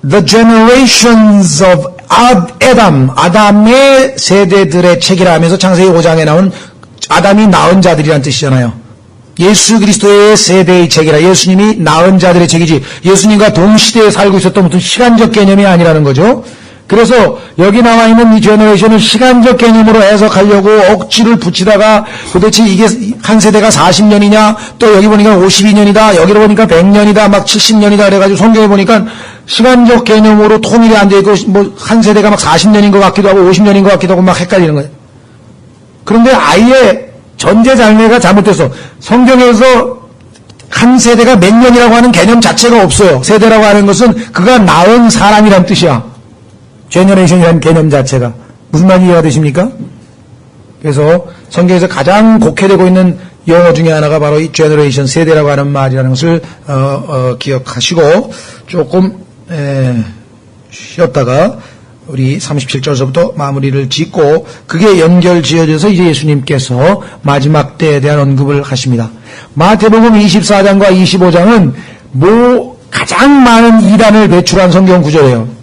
Speaker 1: The generations of 아담의 세대들의 책이라 하면서 창세기 5장에 나온 아담이 낳은 자들이란 뜻이잖아요. 예수 그리스도의 세대의 책이라. 예수님이 낳은 자들의 책이지 예수님과 동시대에 살고 있었던 무슨 시간적 개념이 아니라는 거죠. 그래서 여기 나와 있는 이 제너레이션을 시간적 개념으로 해석하려고 억지를 붙이다가 도대체 이게 한 세대가 40년이냐, 또 여기 보니까 52년이다, 여기로 보니까 100년이다, 막 70년이다 그래가지고 성경에 보니까 시간적 개념으로 통일이 안 돼 있고 뭐 한 세대가 막 40년인 것 같기도 하고 50년인 것 같기도 하고 막 헷갈리는 거예요. 그런데 아예 전제장래가 잘못됐어. 성경에서 한 세대가 몇 년이라고 하는 개념 자체가 없어요. 세대라고 하는 것은 그가 낳은 사람이란 뜻이야. 제너레이션이라는 개념 자체가. 무슨 말이 이해가 되십니까? 그래서 성경에서 가장 곡해되고 있는 용어 중에 하나가 바로 이 제너레이션, 세대라고 하는 말이라는 것을 기억하시고 조금 쉬었다가 우리 37절서부터 마무리를 짓고 그게 연결 지어져서 이제 예수님께서 마지막 때에 대한 언급을 하십니다. 마태복음 24장과 25장은 가장 많은 이단을 배출한 성경 구절이에요.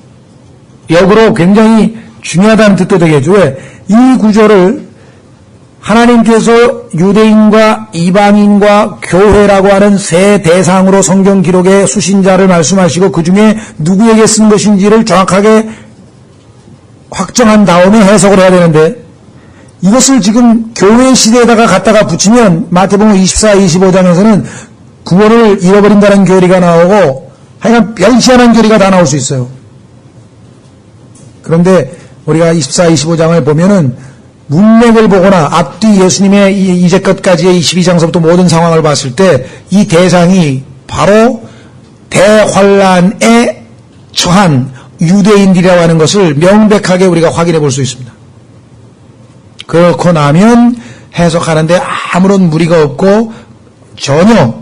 Speaker 1: 역으로 굉장히 중요하다는 뜻도 되겠죠. 왜? 이 구절을 하나님께서 유대인과 이방인과 교회라고 하는 세 대상으로 성경 기록의 수신자를 말씀하시고 그 중에 누구에게 쓴 것인지를 정확하게 확정한 다음에 해석을 해야 되는데 이것을 지금 교회 시대에다가 갖다가 붙이면 마태복음 24, 25장에서는 구원을 잃어버린다는 교리가 나오고 하여간 별시하는 교리가 다 나올 수 있어요. 그런데 우리가 24, 25장을 보면은 문맥을 보거나 앞뒤 예수님의 이제껏까지의 22장서부터 모든 상황을 봤을 때 이 대상이 바로 대환란에 처한 유대인들이라고 하는 것을 명백하게 우리가 확인해 볼 수 있습니다. 그렇고 나면 해석하는데 아무런 무리가 없고 전혀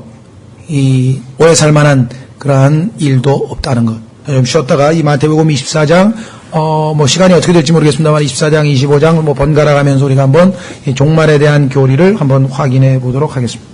Speaker 1: 오해 살 만한 그러한 일도 없다는 것. 좀 쉬었다가 이 마태복음 24장 시간이 어떻게 될지 모르겠습니다만 24장, 25장 번갈아 가면서 우리가 한번 이 종말에 대한 교리를 한번 확인해 보도록 하겠습니다.